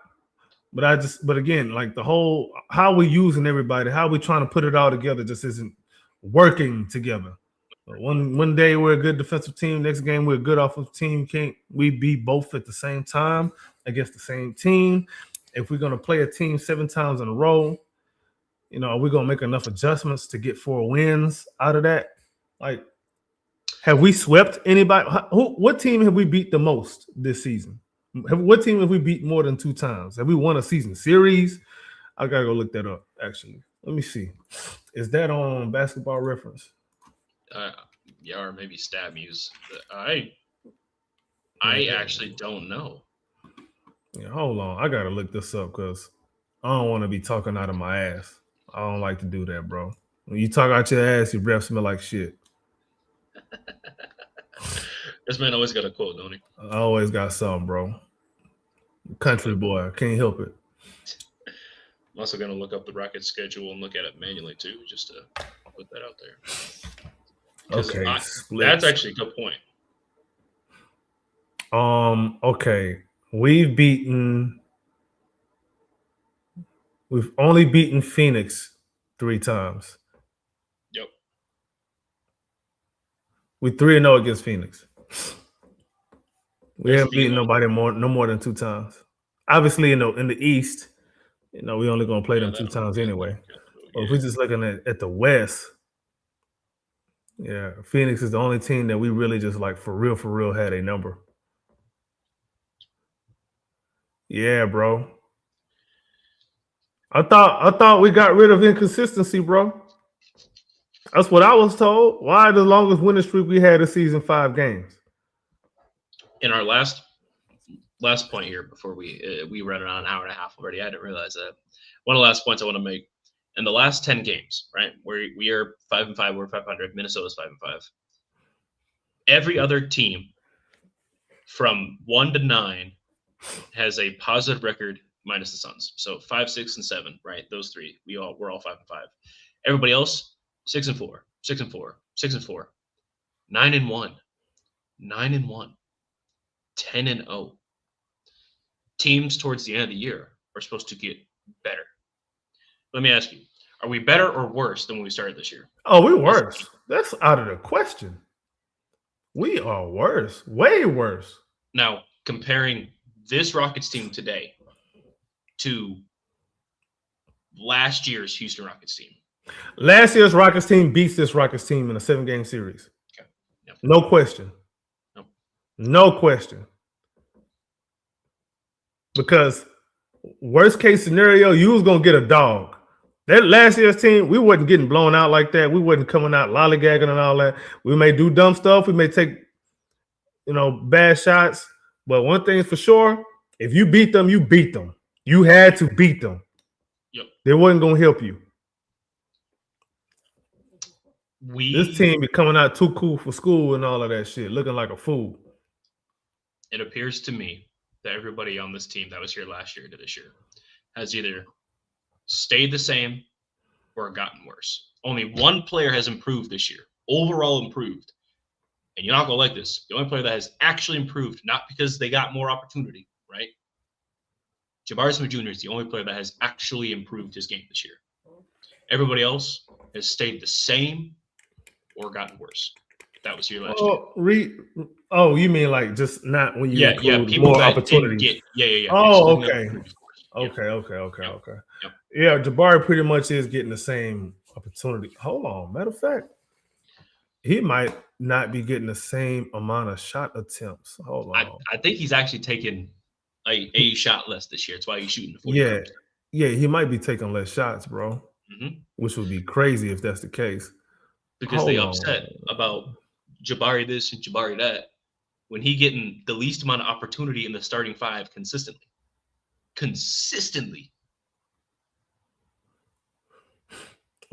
But again, like the whole how we using everybody, how we trying to put it all together just isn't working together. One day we're a good defensive team, next game we're a good offensive team. Can't we be both at the same time against the same team? If we're gonna play a team 7 times in a row, are we gonna make enough adjustments to get 4 wins out of that? Like, have we swept anybody? What team have we beat the most this season? What team have we beat more than 2 times? Have we won a season series? I gotta go look that up. Actually, let me see. Is that on Basketball Reference? Yeah, or maybe StatMuse. I actually don't know. Yeah, hold on. I gotta look this up because I don't want to be talking out of my ass. I don't like to do that, bro. When you talk out your ass, your breath smell like shit. This man always got a quote, don't he? I always got something, bro. Country boy, can't help it. I'm also gonna look up the Rockets schedule and look at it manually too, just to put that out there. Okay, that's actually a good point. Okay, we've only beaten Phoenix 3 times. Yep. We 3-0 against Phoenix. We haven't beaten nobody no more than 2 times. Obviously, in the East, we only gonna play them 2 times anyway. But if we're just looking at the West, yeah, Phoenix is the only team that we really just like for real had a number. Yeah, bro. I thought we got rid of inconsistency, bro. That's what I was told. Why the longest winning streak we had this season 5 games? In our last point here, before we ran around an hour and a half already, I didn't realize that. One of the last points I want to make: in the last 10 games, right, where we are 5-5, we're 500. Minnesota's 5-5. Every other team from 1 to 9 has a positive record minus the Suns. So 5, 6, and 7, right? Those 3, we're all 5-5. Everybody else 6-4, 6-4, 6-4, 9-1, 9-1, 10-0. Teams towards the end of the year are supposed to get better. Let me ask you: are we better or worse than when we started this year? Oh, we're worse. That's out of the question. We are worse, way worse. Now, comparing this Rockets team today to last year's Houston Rockets team. Last year's Rockets team beats this Rockets team in a 7-game series. Okay. Yep. No question. Nope. No question. Because worst case scenario, you was going to get a dog. That last year's team, we wasn't getting blown out like that. We wasn't coming out lollygagging and all that. We may do dumb stuff. We may take, bad shots. But one thing is for sure, if you beat them, you beat them. You had to beat them. Yep. They wasn't going to help you. This team be coming out too cool for school and all of that shit, looking like a fool. It appears to me that everybody on this team that was here last year to this year has either stayed the same or gotten worse. Only one player has improved this year, overall improved. And you're not going to like this. The only player that has actually improved, not because they got more opportunity, right? Jabari Smith Jr. is the only player that has actually improved his game this year. Everybody else has stayed the same or gotten worse. That was here last year. You mean like just not when you include people more that opportunities? Oh, okay. Okay. Okay. Yeah, Jabari pretty much is getting the same opportunity. Hold on. Matter of fact, he might not be getting the same amount of shot attempts. Hold on. I think he's actually taken a shot less this year. That's why he's shooting the 40. Yeah, he might be taking less shots, bro. Mm-hmm. Which would be crazy if that's the case. Because they upset about Jabari this and Jabari that when he getting the least amount of opportunity in the starting 5 consistently.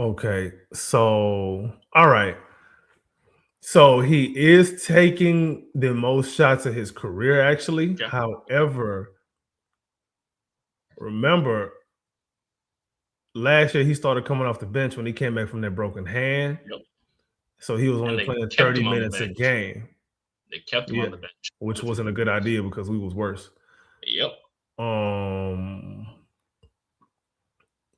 Okay, so all right. So he is taking the most shots of his career, actually. Okay. However, remember last year he started coming off the bench when he came back from that broken hand. Yep. So he was And only they playing kept 30 him on the minutes a bench. game. They kept him Yeah, on the bench. which wasn't a good idea because we was worse. Yep.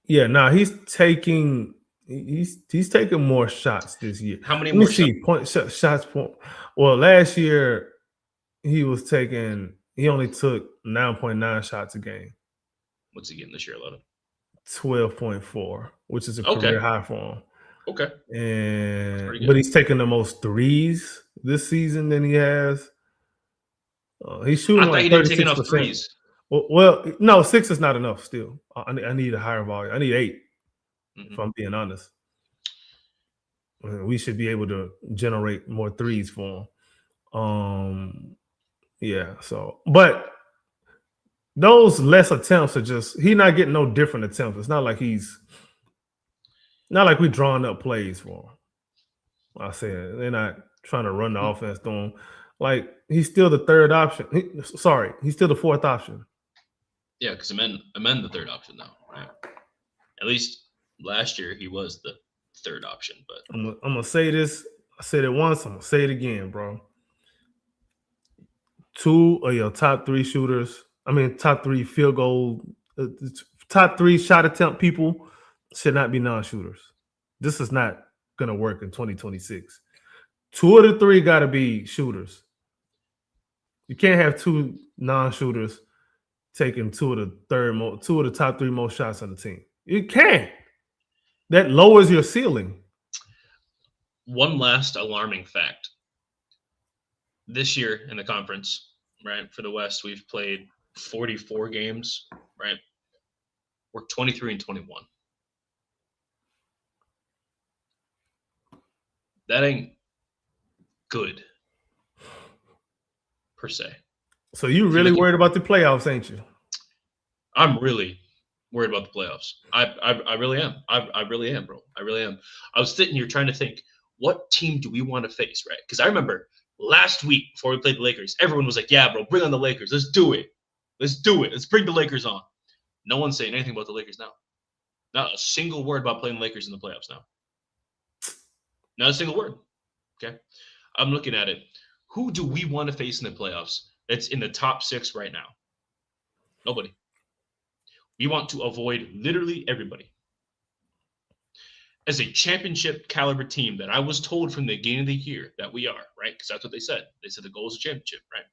Yeah, now he's taking more shots this year. How many Let me more shots? see shots point. Well, last year he only took 9.9 shots a game, What's he getting this year, 11? 12.4, which is a Okay. career high for him. Okay. But he's taking the most threes this season than he has. He's shooting I thought like he didn't take 36%. enough threes. Well, no, 6 is not enough still. I need a higher volume. I need 8, if I'm being honest. We should be able to generate more threes for him. Yeah, so but those less attempts are just he's not getting no different attempts. It's not like we drawing up plays for him. I said they're not trying to run the offense through him. Like he's still the third option. He's still the fourth option. Yeah, because I'm the third option now, right? At least last year he was the third option, but I'm gonna say this. I said it once. I'm gonna say it again, bro. 2 of your top 3 shooters. I mean, top 3 field goal, top 3 shot attempt people should not be non-shooters. This is not gonna work in 2026. 2 of the 3 got to be shooters. You can't have 2 non-shooters taking 2 of the top 3 most shots on the team. You can't. That lowers your ceiling. one last alarming fact. This year in the conference, right, for the West, we've played 44 games, right? We're 23-21. That ain't good, per se. So you really worried about the playoffs, ain't you? I'm really worried about the playoffs. I really am. I really am, bro. I really am. I was sitting here trying to think, what team do we want to face, right? Because I remember last week before we played the Lakers, everyone was like, yeah, bro, bring on the Lakers. Let's do it. Let's do it. Let's bring the Lakers on. No one's saying anything about the Lakers now. Not a single word about playing the Lakers in the playoffs now. Not a single word. Okay. I'm looking at it. Who do we want to face in the playoffs that's in the top 6 right now? Nobody. We want to avoid literally everybody. As a championship caliber team that I was told from the beginning of the year that we are, right? Because that's what they said. They said the goal is a championship, right?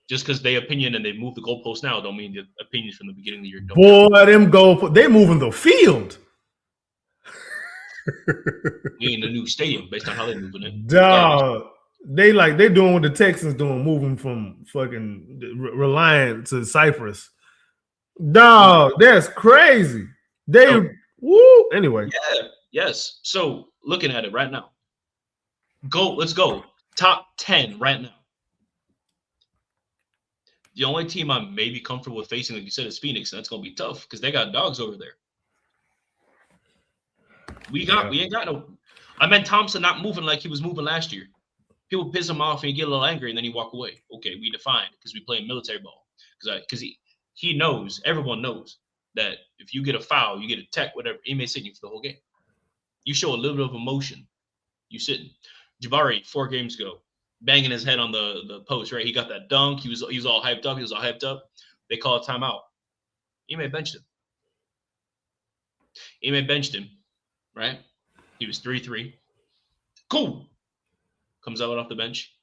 Just because they opinion and they move the goalposts now don't mean the opinions from the beginning of the year don't. Boy, they moving the field. We in a new stadium based on how they're moving it. Dog, they doing what the Texans doing, moving from fucking Reliant to Cypress. Dog, that's crazy. Anyway. Yeah, yes. So looking at it right now. Let's go. Top 10 right now. The only team I'm maybe comfortable with facing, like you said, is Phoenix, and that's gonna be tough because they got dogs over there. We ain't got no. I meant Thompson not moving like he was moving last year. People piss him off and he get a little angry and then he walk away. Okay, we defined because we play military ball. Because he knows, everyone knows that if you get a foul, you get a tech, whatever, he may sit you for the whole game. You show a little bit of emotion, you sitting. Jabari 4 games ago, banging his head on the post, right? He got that dunk. He was all hyped up. They call a timeout. Ime benched him. Right? He was 3-3. Cool. Comes out off the bench.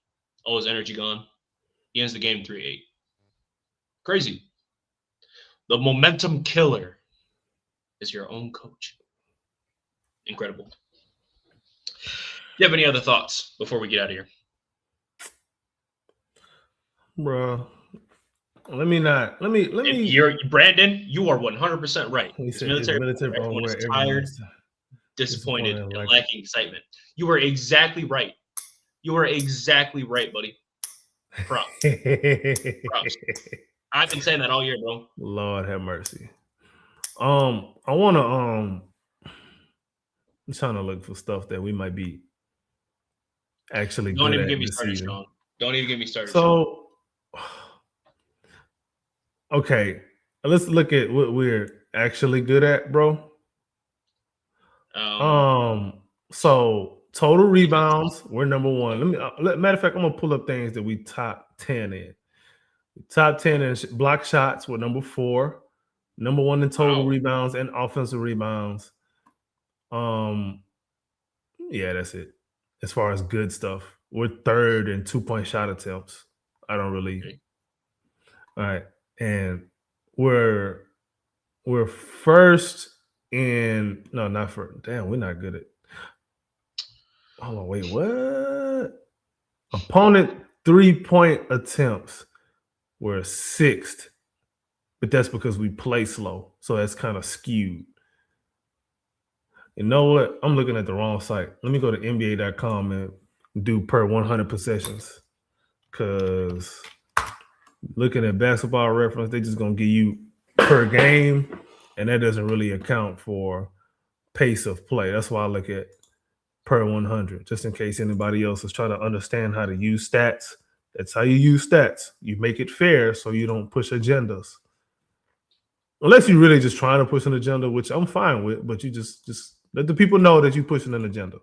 All his energy gone. He ends the game 3-8. Crazy. The momentum killer is your own coach. Incredible. Do you have any other thoughts before we get out of here? Bro, let me. Brandon, you are 100% right. It's military ball where tired, disappointed, and lacking excitement. You are exactly right. Buddy. Props. I've been saying that all year, bro. Lord have mercy. I want to I'm trying to look for stuff that we might be actually Don't good even at get me this started, season. Sean. Don't even get me started, Sean. So, okay, let's look at what we're actually good at, bro. So total rebounds, we're number one. Matter of fact, I'm gonna pull up things that we top 10 in. Top 10 in block shots, we're number 4. Number 1 in total rebounds and offensive rebounds. Yeah, that's it. As far as good stuff, we're 3rd in 2-point shot attempts. I don't really. Okay. All right, and we're 1st in not first. Damn, we're not good at. Hold on, wait, what? Opponent 3-point attempts were 6th, but that's because we play slow, so that's kind of skewed. You know what? I'm looking at the wrong site. Let me go to NBA.com and do per 100 possessions, because looking at Basketball Reference, they just gonna give you per game, and that doesn't really account for pace of play. That's why I look at per 100, just in case anybody else is trying to understand how to use stats. That's how you use stats. You make it fair so you don't push agendas. Unless you're really just trying to push an agenda, which I'm fine with, but you just let the people know that you're pushing an agenda.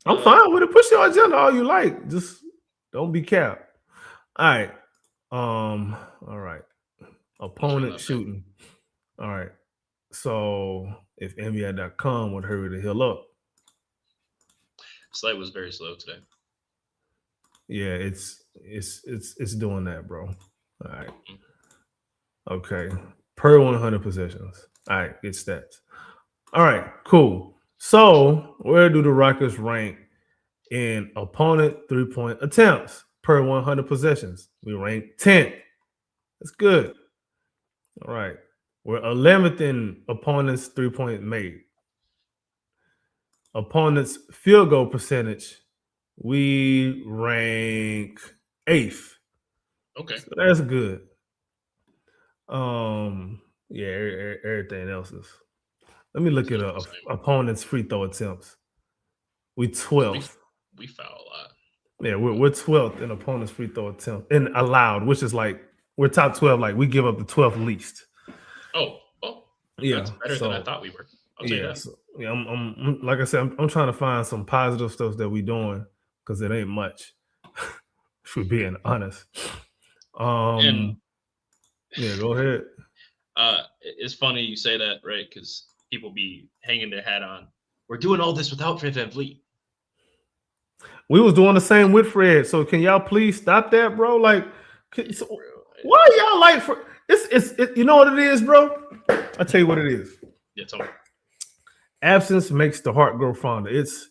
I'm fine with it. Push your agenda all you like. Just don't be capped. All right. All right. Opponent shooting. All right. So if NBA.com would hurry the hell up. Site was very slow today. Yeah, it's doing that, bro. All right. Okay. Per 100 possessions. All right, good stats. All right, cool. So where do the Rockets rank in opponent 3-point attempts per 100 possessions? We rank 10th. That's good. All right. We're 11th in opponents 3-point made. Opponents field goal percentage, we rank 8th. Okay. So that's good. Yeah, everything else is. Let me look at opponents' free throw attempts. We 12th. We foul a lot. Yeah, we're 12th in opponents' free throw attempt and allowed, which is like we're top 12. Like we give up the 12th least. Oh, yeah, that's better than I thought we were. I'll tell you that. So, yeah, I'm like I said, I'm trying to find some positive stuff that we doing because it ain't much. If we're being honest. Yeah, go ahead. It's funny you say that, right? Because people be hanging their hat on. We're doing all this without Fred VanVleet. We was doing the same with Fred. So can y'all please stop that, bro? Like, why y'all like for it's you know what it is, bro? I'll tell you what it is. Yeah, tell me. Absence makes the heart grow fonder. It's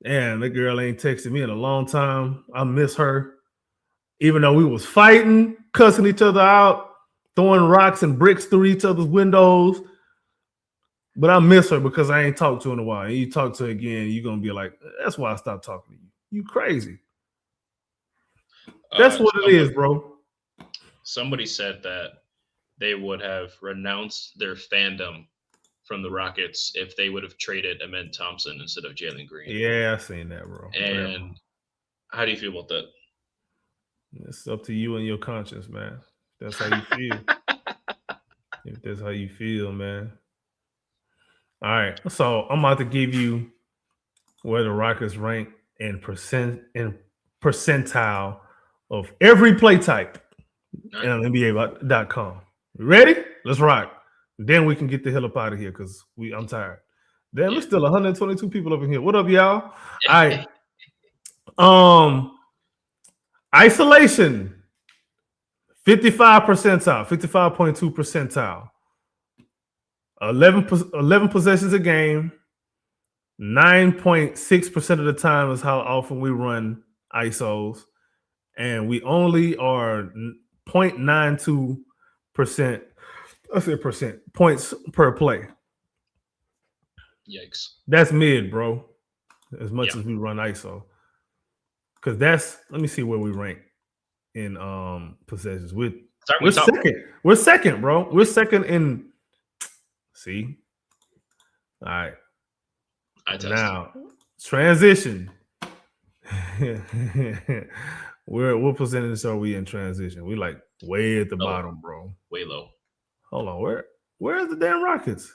that girl ain't texted me in a long time. I miss her. Even though we was fighting, cussing each other out, throwing rocks and bricks through each other's windows. But I miss her because I ain't talked to her in a while. And you talk to her again, you're going to be like, that's why I stopped talking to you. You crazy. That's what it is, bro. Somebody said that they would have renounced their fandom from the Rockets if they would have traded Amen Thompson instead of Jalen Green. Yeah, I seen that, bro. And how do you feel about that? It's up to you and your conscience, man. That's how you feel. If that's how you feel, man. All right, so I'm about to give you where the Rockets rank in percentile of every play type on NBA.com. Ready? Let's rock. Then we can get the hell up out of here because I'm tired. Damn, there's still 122 people up in here. What up, y'all? All right. Isolation, 55 percentile, 55.2 percentile. 11 possessions a game. 9.6% of the time is how often we run ISOs. And we only are 0.92%, points per play. Yikes. That's mid, bro. As much as we run ISO. Because let me see where we rank in possessions. We're second. We're second, bro. We're second in. See, All right. I test. Now, transition. What percentage are we in transition? We like way at the bottom, bro. Way low. Hold on, where are the damn Rockets?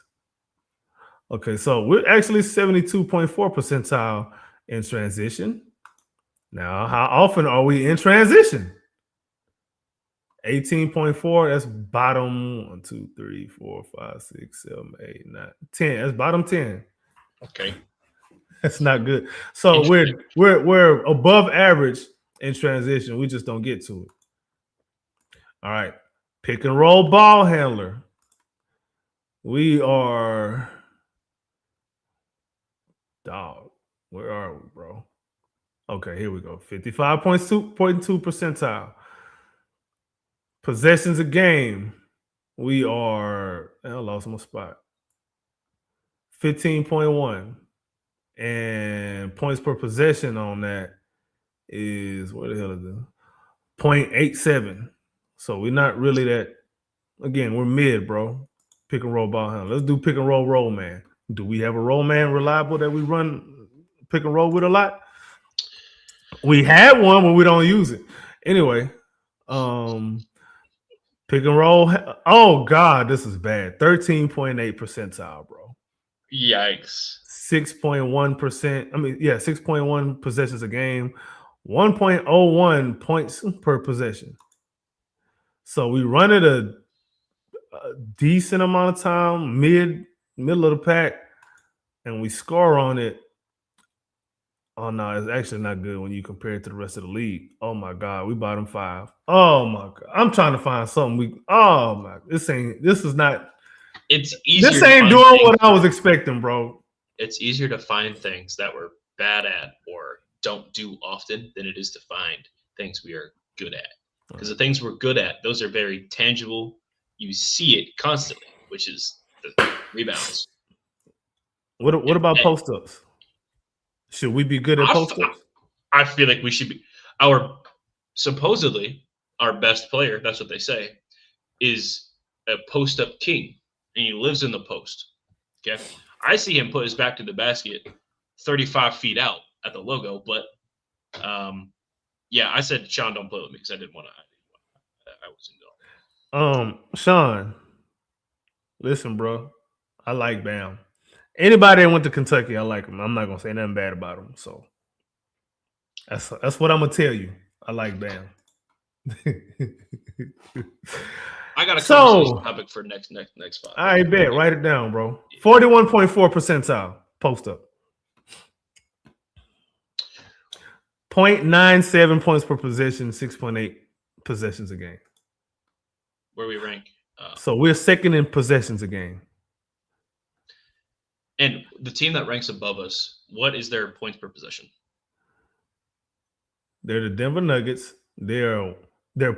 Okay, so we're actually 72.4 percentile in transition. Now, how often are we in transition? 18.4, that's bottom 1, 2, 3, 4, 5, 6, 7, 8, 9, 10. That's bottom 10. Okay. That's not good. So we're above average in transition. We just don't get to it. All right. Pick and roll ball handler. We are dog. Where are we, bro? Okay, here we go. 55.2 percentile. Possessions a game. We are, I lost my spot. 15.1. And points per possession on that is, what the hell is it? 0.87. So we're not really that, again, we're mid, bro. Pick and roll ball handler. Let's do pick and roll man. Do we have a roll man reliable that we run pick and roll with a lot? We had one, but we don't use it. Anyway, pick and roll. Oh, God, this is bad. 13.8 percentile, bro. Yikes. 6.1%. 6.1 possessions a game. 1.01 points per possession. So we run it a decent amount of time, middle of the pack, and we score on it. Oh no, it's actually not good when you compare it to the rest of the league. Oh my God, we bottom 5. Oh my God, I'm trying to find something. This is not. It's easier. This ain't doing what I was expecting, bro. It's easier to find things that we're bad at or don't do often than it is to find things we are good at. Because the things we're good at, those are very tangible. You see it constantly, which is the rebounds. What about post-ups? Should we be good at post-ups? I feel like we should be. Supposedly, our best player, that's what they say, is a post-up king, and he lives in the post. Okay? I see him put his back to the basket 35 feet out at the logo, but I said, Sean, don't play with me because I didn't want to. I wasn't going. Sean, listen, bro. I like Bam. Anybody that went to Kentucky, I like him. I'm not gonna say nothing bad about him. So that's what I'm gonna tell you. I like Bam. I got a conversation topic for next spot. I bet. Write it down, bro. 41.4 percentile post up. 0.97 points per possession, 6.8 possessions a game. Where we rank. So we're second in possessions a game. And the team that ranks above us, what is their points per possession? They're the Denver Nuggets. Their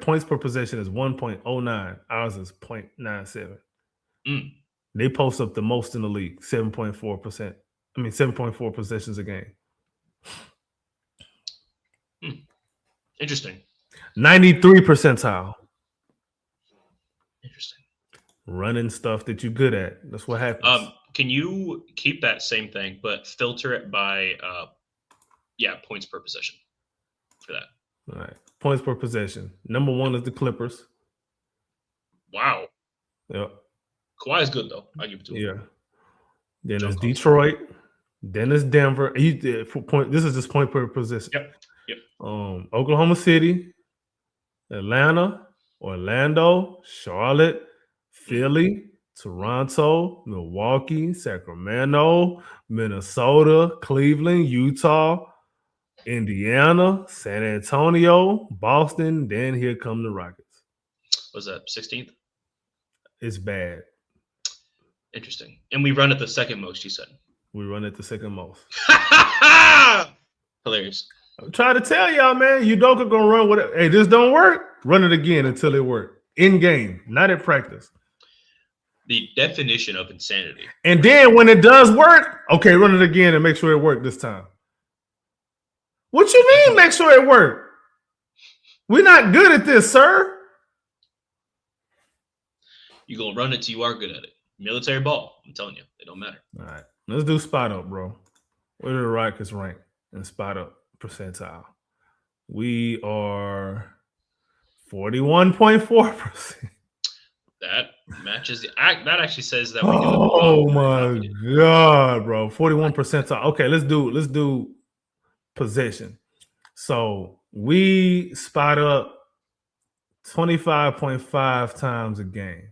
points per possession is 1.09. Ours is 0.97. They post up the most in the league, 7.4%. 7.4 possessions a game. Interesting. 93 percentile. Interesting. Running stuff that you're good at. That's what happens. Can you keep that same thing, but filter it by points per possession for that? All right. Points per possession. Number 1 is the Clippers. Wow. Yep. Kawhi is good, though. I'll give it to him. Yeah. Then it's Detroit. Then it's Denver. This is just point per possession. Yep. Oklahoma City, Atlanta, Orlando, Charlotte, Philly, Toronto, Milwaukee, Sacramento, Minnesota, Cleveland, Utah, Indiana, San Antonio, Boston. Then here come the Rockets. Was that 16th? It's bad. Interesting. And we run at the second most, you said. We run at the second most. Hilarious. I'm trying to tell y'all, man. Udoka gonna run with it. Hey, this don't work. Run it again until it works. In game, not at practice. The definition of insanity. And then when it does work, okay, run it again and make sure it worked this time. What you mean make sure it worked? We're not good at this, sir. You're going to run it till you are good at it. Military ball, I'm telling you. It don't matter. All right. Let's do spot up, bro. Where do the Rockets rank in spot up percentile? We are 41.4%. That matches that actually says that we do. Oh my god, bro. 41 percentile. Okay, let's do possession. So we spot up 25.5 times a game.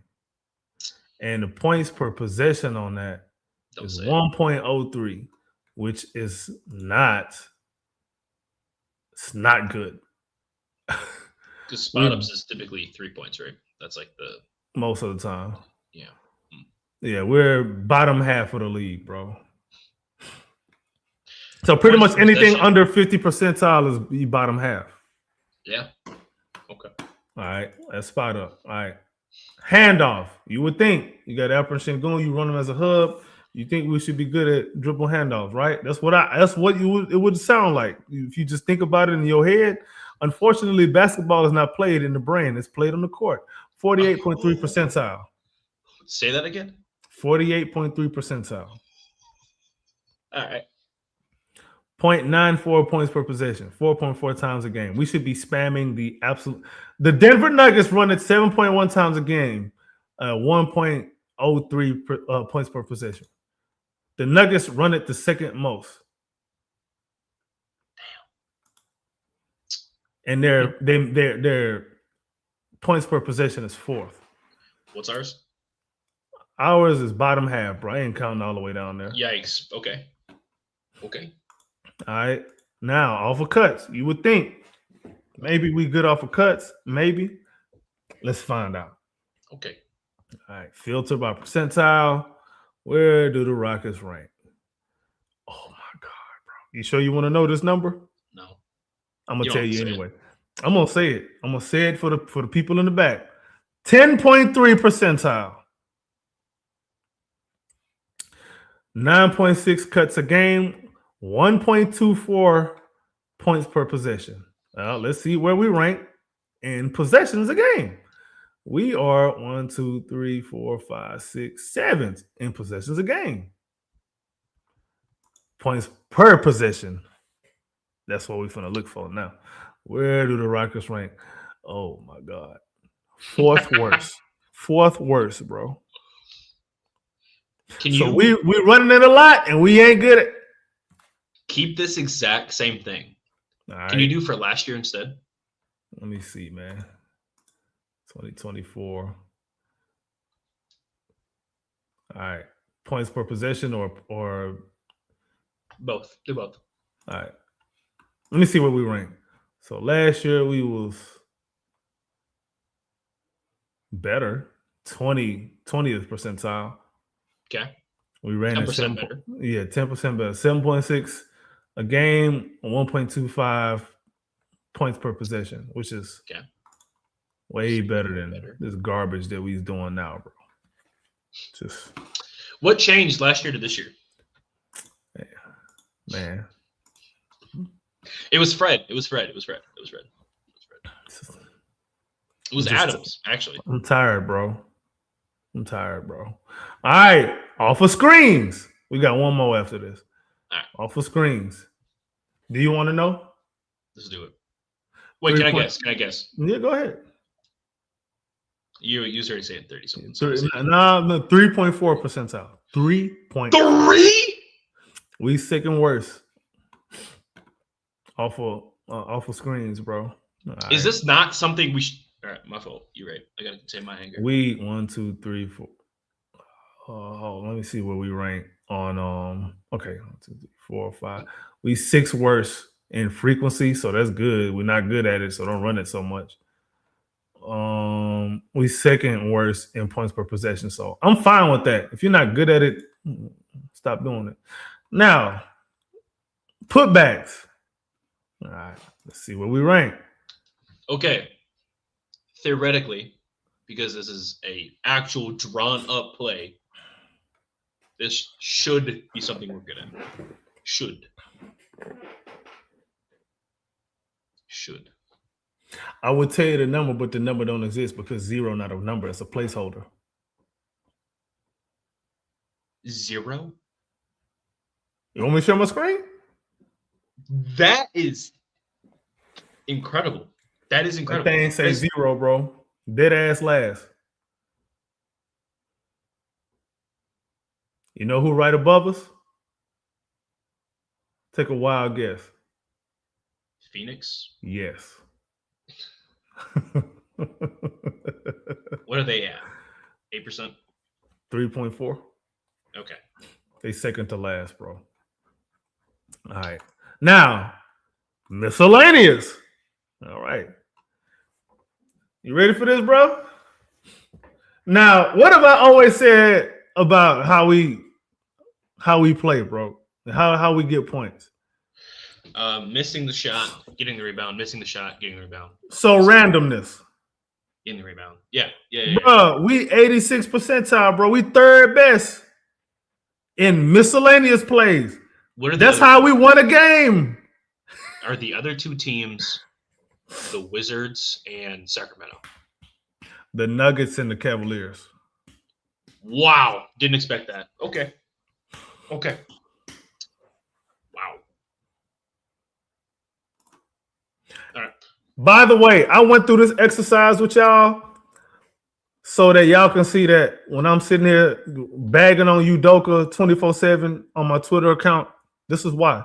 And the points per possession on that is 1.03, which is not good. Because spot ups is typically 3 points, right? That's like the most of the time. Yeah. Yeah, we're bottom half of the league, bro. So pretty much anything under 50 percentile is the bottom half. Yeah. Okay. All right, that's spot up. All right. Handoff. You would think you got Alper Sengun, you run them as a hub. You think we should be good at dribble handoffs, right? That's what it would sound like if you just think about it in your head. Unfortunately, basketball is not played in the brain; it's played on the court. 48.3 percentile. Say that again. 48.3 percentile. All right. 0.94 points per possession, 4.4 times a game. We should be spamming the absolute. The Denver Nuggets run it 7.1 times a game, 1.03 points per possession. The Nuggets run it the second most. Damn. And their points per possession is fourth. What's ours? Ours is bottom half, bro. I ain't counting all the way down there. Yikes. Okay. All right. Now, off of cuts, you would think maybe we good off of cuts. Maybe. Let's find out. Okay. All right. Filter by percentile. Where do the Rockets rank? Oh my God, bro. You sure you want to know this number? No. I'm gonna tell you anyway. I'm gonna say it. I'm gonna say it for the people in the back. 10.3 percentile. 9.6 cuts a game. 1.24 points per possession. Let's see where we rank in possessions a game. We are 1, 2, 3, 4, 5, 6, 7 in possessions a game. Points per possession. That's what we're gonna look for now. Where do the Rockets rank? Oh my God. Fourth worst. Fourth worst, bro. So we running it a lot and we ain't good at. Keep this exact same thing. Right. Can you do for last year instead? Let me see, man. 2024. All right. Points per possession or both. Do both. All right. Let me see where we rank. So last year we was better. 20th percentile. Okay. We ran 10% better. Yeah, 10% better. 7.6 a game, 1.25 points per possession, which is way better than this garbage that we's doing now, bro. Just what changed last year to this year? Man. It was Fred. It was Adams, actually. I'm tired, bro. All right. Off of screens. We got one more after this. All right. Off of screens. Do you want to know? Let's do it. Wait, can I guess? Yeah, go ahead. You already saying 30 something. No, 3.4 percentile. 3.3? We second worst. Off of screens, bro. Is this not something we should? All right, my fault. You're right. I gotta contain my anger. We 1, 2, 3, 4. Let me see where we rank on. Okay, 1, 2, 3, 4, 5. We 6th worst in frequency, so that's good. We're not good at it, so don't run it so much. We 2nd worst in points per possession, so I'm fine with that. If you're not good at it, stop doing it. Now, putbacks. All right, let's see where we rank. Okay. Theoretically, because this is a actual drawn up play, this should be something we're good at. Should. I would tell you the number, but the number don't exist because 0 not a number. It's a placeholder. 0? You want me to share my screen? That is incredible. That is That incredible. thing say 0, bro. Dead ass last. You know who right above us? Take a wild guess. Phoenix. Yes. What are they at? 8%? 3.4. Okay. They second to last, bro. All right. Now, miscellaneous. All right. You ready for this, bro? Now, what have I always said about how we play, bro? How we get points? Missing the shot, getting the rebound, missing the shot, getting the rebound. So randomness. Getting the rebound. Yeah. Bro, we 86th percentile, bro. We third best in miscellaneous plays. That's how we won a game. Are the other two teams the Wizards and Sacramento? The Nuggets and the Cavaliers. Wow. Didn't expect that. Okay. Wow. All right. By the way, I went through this exercise with y'all so that y'all can see that when I'm sitting here bagging on Udoka 24/7 on my Twitter account, this is why.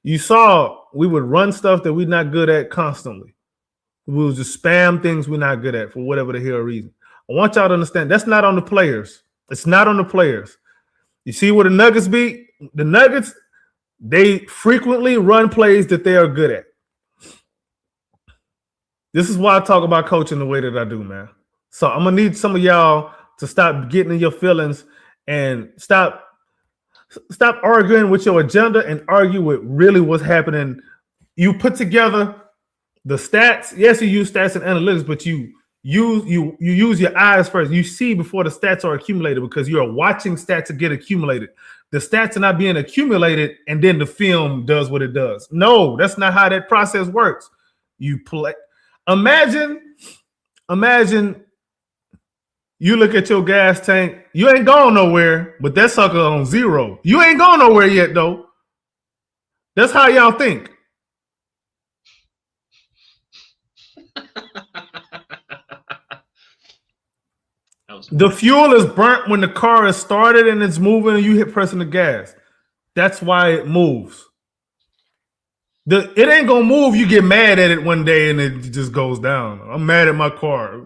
You saw we would run stuff that we're not good at constantly. We would just spam things we're not good at for whatever the hell reason. I want y'all to understand that's not on the players. It's not on the players. You see where the Nuggets beat? The Nuggets, they frequently run plays that they are good at. This is why I talk about coaching the way that I do, man. So I'm gonna need some of y'all to stop getting in your feelings and stop arguing with your agenda and argue with really what's happening. You put together the stats. Yes, you use stats and analytics, but you use your eyes first. You see before the stats are accumulated because you are watching stats get accumulated. The stats are not being accumulated and then the film does what it does. No, that's not how that process works. You play. Imagine you look at your gas tank. You ain't going nowhere, but that sucker on 0. You ain't going nowhere yet, though. That's how y'all think. The fuel is burnt when the car is started and it's moving and you hit pressing the gas. That's why it moves. It ain't gonna move. You get mad at it one day and it just goes down. I'm mad at my car.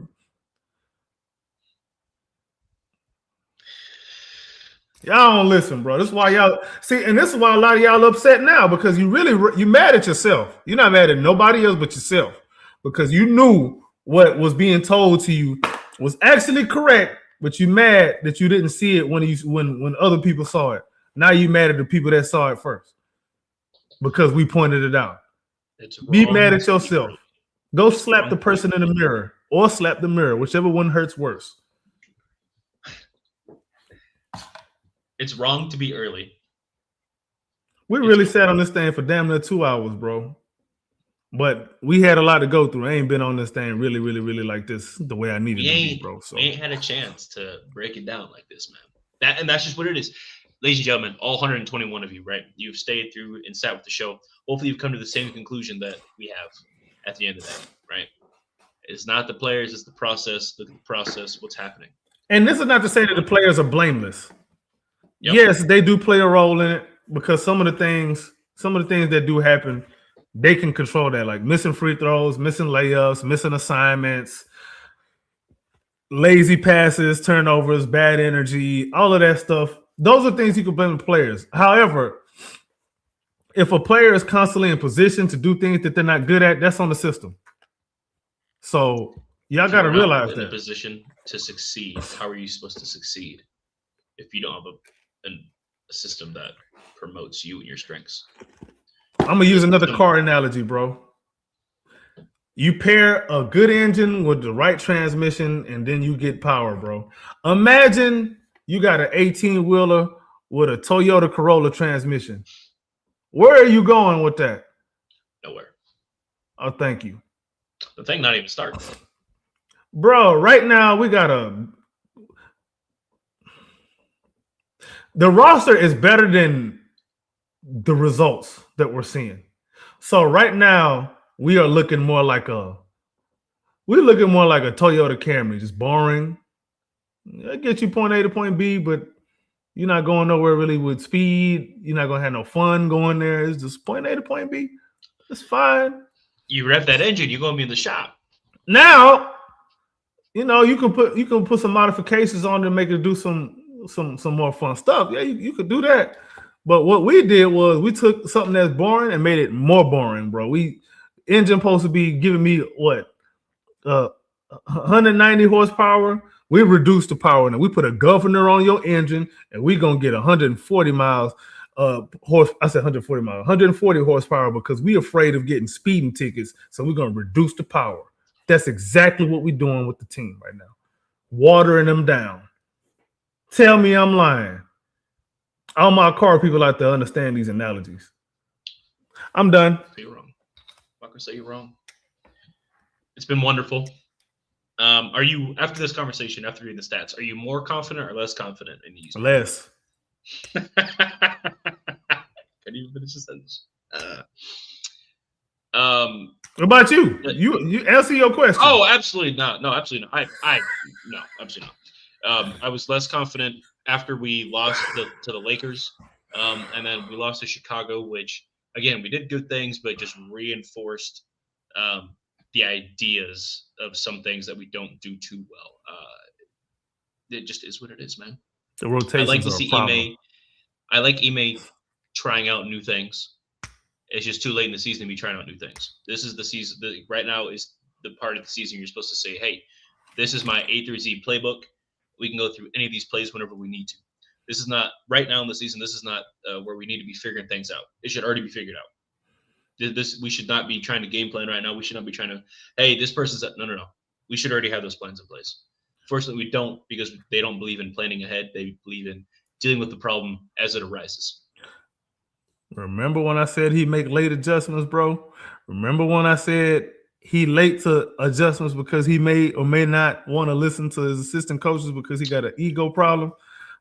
Y'all don't listen, bro. This is why y'all see, and this is why a lot of y'all upset now because you mad at yourself. You're not mad at nobody else but yourself because you knew what was being told to you was actually correct, but you mad that you didn't see it when other people saw it. Now you mad at the people that saw it first because we pointed it out. Be mad at yourself. Go slap the person in the mirror or slap the mirror, whichever one hurts worse. It's wrong to be early. We really sat on this thing for damn near 2 hours, bro. But we had a lot to go through. I ain't been on this thing really like this the way I needed to be, bro. So we ain't had a chance to break it down like this, man. That's just what it is. Ladies and gentlemen, all 121 of you, right? You've stayed through and sat with the show. Hopefully you've come to the same conclusion that we have at the end of that, right? It's not the players, it's the process. Look at the process, what's happening. And this is not to say that the players are blameless. Yep. Yes, they do play a role in it because some of the things that do happen, they can control that, like missing free throws, missing layups, missing assignments, lazy passes, turnovers, bad energy, all of that stuff. Those are things you can blame the players. However, if a player is constantly in position to do things that they're not good at, that's on the system. So y'all got to realize that. In a position to succeed, how are you supposed to succeed if you don't have a system that promotes you and your strengths? I'm gonna use another car analogy, bro. You pair a good engine with the right transmission, and then you get power, bro. Imagine you got an 18-wheeler with a Toyota Corolla transmission. Where are you going with that? Nowhere. Oh, thank you. The thing not even starting. Bro, right now we got the roster is better than the results that we're seeing. So right now we are looking more like a Toyota Camry, just boring. It gets you point A to point B, but you're not going nowhere really with speed. You're not gonna have no fun going there. It's just point A to point B. It's fine. You rev that engine, you're gonna be in the shop. Now, you can put some modifications on to make it do some more fun stuff. Yeah, you could do that. But what we did was we took something that's boring and made it more boring, bro. Engine supposed to be giving me what 190 horsepower. We reduced the power and we put a governor on your engine, and we're gonna get 140 miles. I said 140 miles, 140 horsepower because we're afraid of getting speeding tickets. So we're gonna reduce the power. That's exactly what we're doing with the team right now. Watering them down. Tell me I'm lying. All my car people out there understand these analogies. I'm done. You're wrong. Fucker, say you're wrong. It's been wonderful. Are you, after this conversation, after reading the stats, are you more confident or less confident in these? Less. Can you finish the sentence? What about you? You answer your question. Oh, absolutely not. No, absolutely not. No, absolutely not. I was less confident after we lost to the Lakers, and then we lost to Chicago, which again we did good things, but just reinforced the ideas of some things that we don't do too well. It just is what it is, man. The rotations I like to are see a problem. I like Ime trying out new things. It's just too late in the season to be trying out new things. This is the season. Right now is the part of the season you're supposed to say, hey, this is my A through Z playbook. We can go through any of these plays whenever we need to. This is not right now in the season. This is not where we need to be figuring things out. It should already be figured out. We should not be trying to game plan right now. We should not be trying to, hey, this person's no. We should already have those plans in place. Fortunately, we don't, because they don't believe in planning ahead. They believe in dealing with the problem as it arises. Remember when I said he make late adjustments, bro? Remember when I said he late to adjustments because he may or may not want to listen to his assistant coaches because he got an ego problem?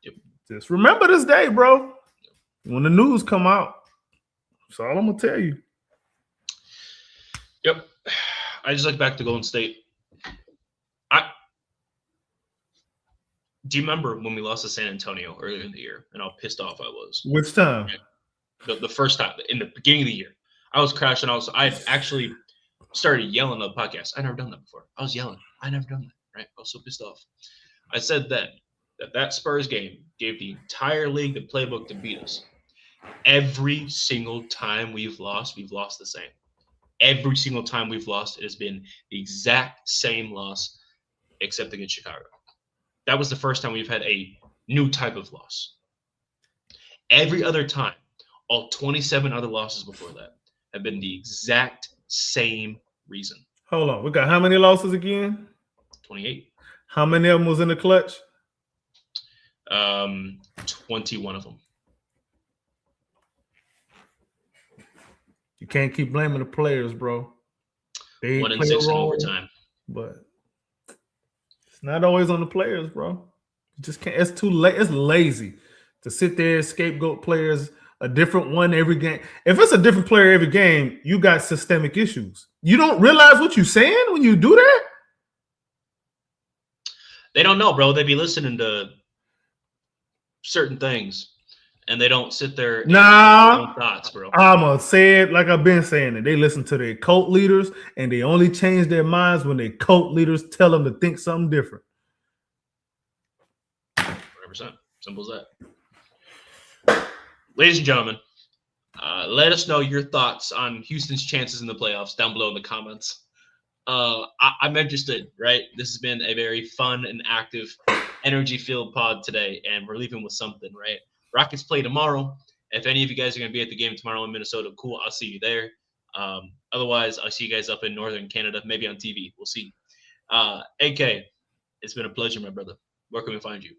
Yep. Just remember this day, bro. When the news come out, that's all I'm gonna tell you. Yep. I just look back to Golden State. Do you remember when we lost to San Antonio earlier in the year and how pissed off I was? Which time? The first time, in the beginning of the year. I was crashing. I actually started yelling on the podcast. I'd never done that before. I was yelling. I never done that, right? I was so pissed off. I said then that Spurs game gave the entire league the playbook to beat us. Every single time we've lost the same. Every single time we've lost, it has been the exact same loss, except against Chicago. That was the first time we've had a new type of loss. Every other time, all 27 other losses before that have been the exact same reason. Hold on. We got how many losses again? 28. How many of them was in the clutch? 21 of them. You can't keep blaming the players, bro. They 1 in 6 in overtime. But it's not always on the players, bro. You just can't. It's too late. It's lazy to sit there and scapegoat players. A different one every game. If it's a different player every game, you got systemic issues. You don't realize what you're saying when you do that? They don't know, bro. They be listening to certain things, and they don't sit there and think their own thoughts, bro. I'ma say it like I've been saying it. They listen to their cult leaders, and they only change their minds when their cult leaders tell them to think something different. 100%. Simple as that. Ladies and gentlemen, let us know your thoughts on Houston's chances in the playoffs down below in the comments. I'm interested, right? This has been a very fun and active, energy-filled pod today, and we're leaving with something, right? Rockets play tomorrow. If any of you guys are going to be at the game tomorrow in Minnesota, cool. I'll see you there. Otherwise, I'll see you guys up in Northern Canada, maybe on TV. We'll see. AK, it's been a pleasure, my brother. Where can we find you?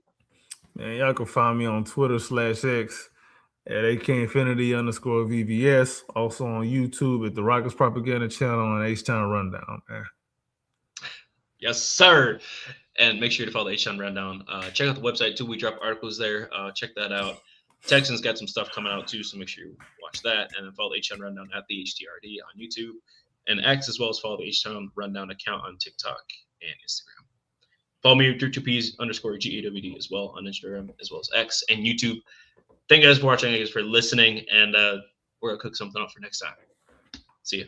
Man, y'all can find me on Twitter/X at AK_VVS. Also on YouTube at the Rockets Propaganda Channel and H-Town Rundown, man. Yes, sir. And make sure to follow the H-Town Rundown. Check out the website too. We drop articles there. Check that out. Texans got some stuff coming out too, so make sure you watch that. And then follow the H-Town Rundown at the HTRD on YouTube and X, as well as follow the H-Town Rundown account on TikTok and Instagram. Follow me through 2Ps_GAWD as well on Instagram, as well as X and YouTube. Thank you guys for watching. Thank you guys for listening, and we're gonna cook something up for next time. See ya.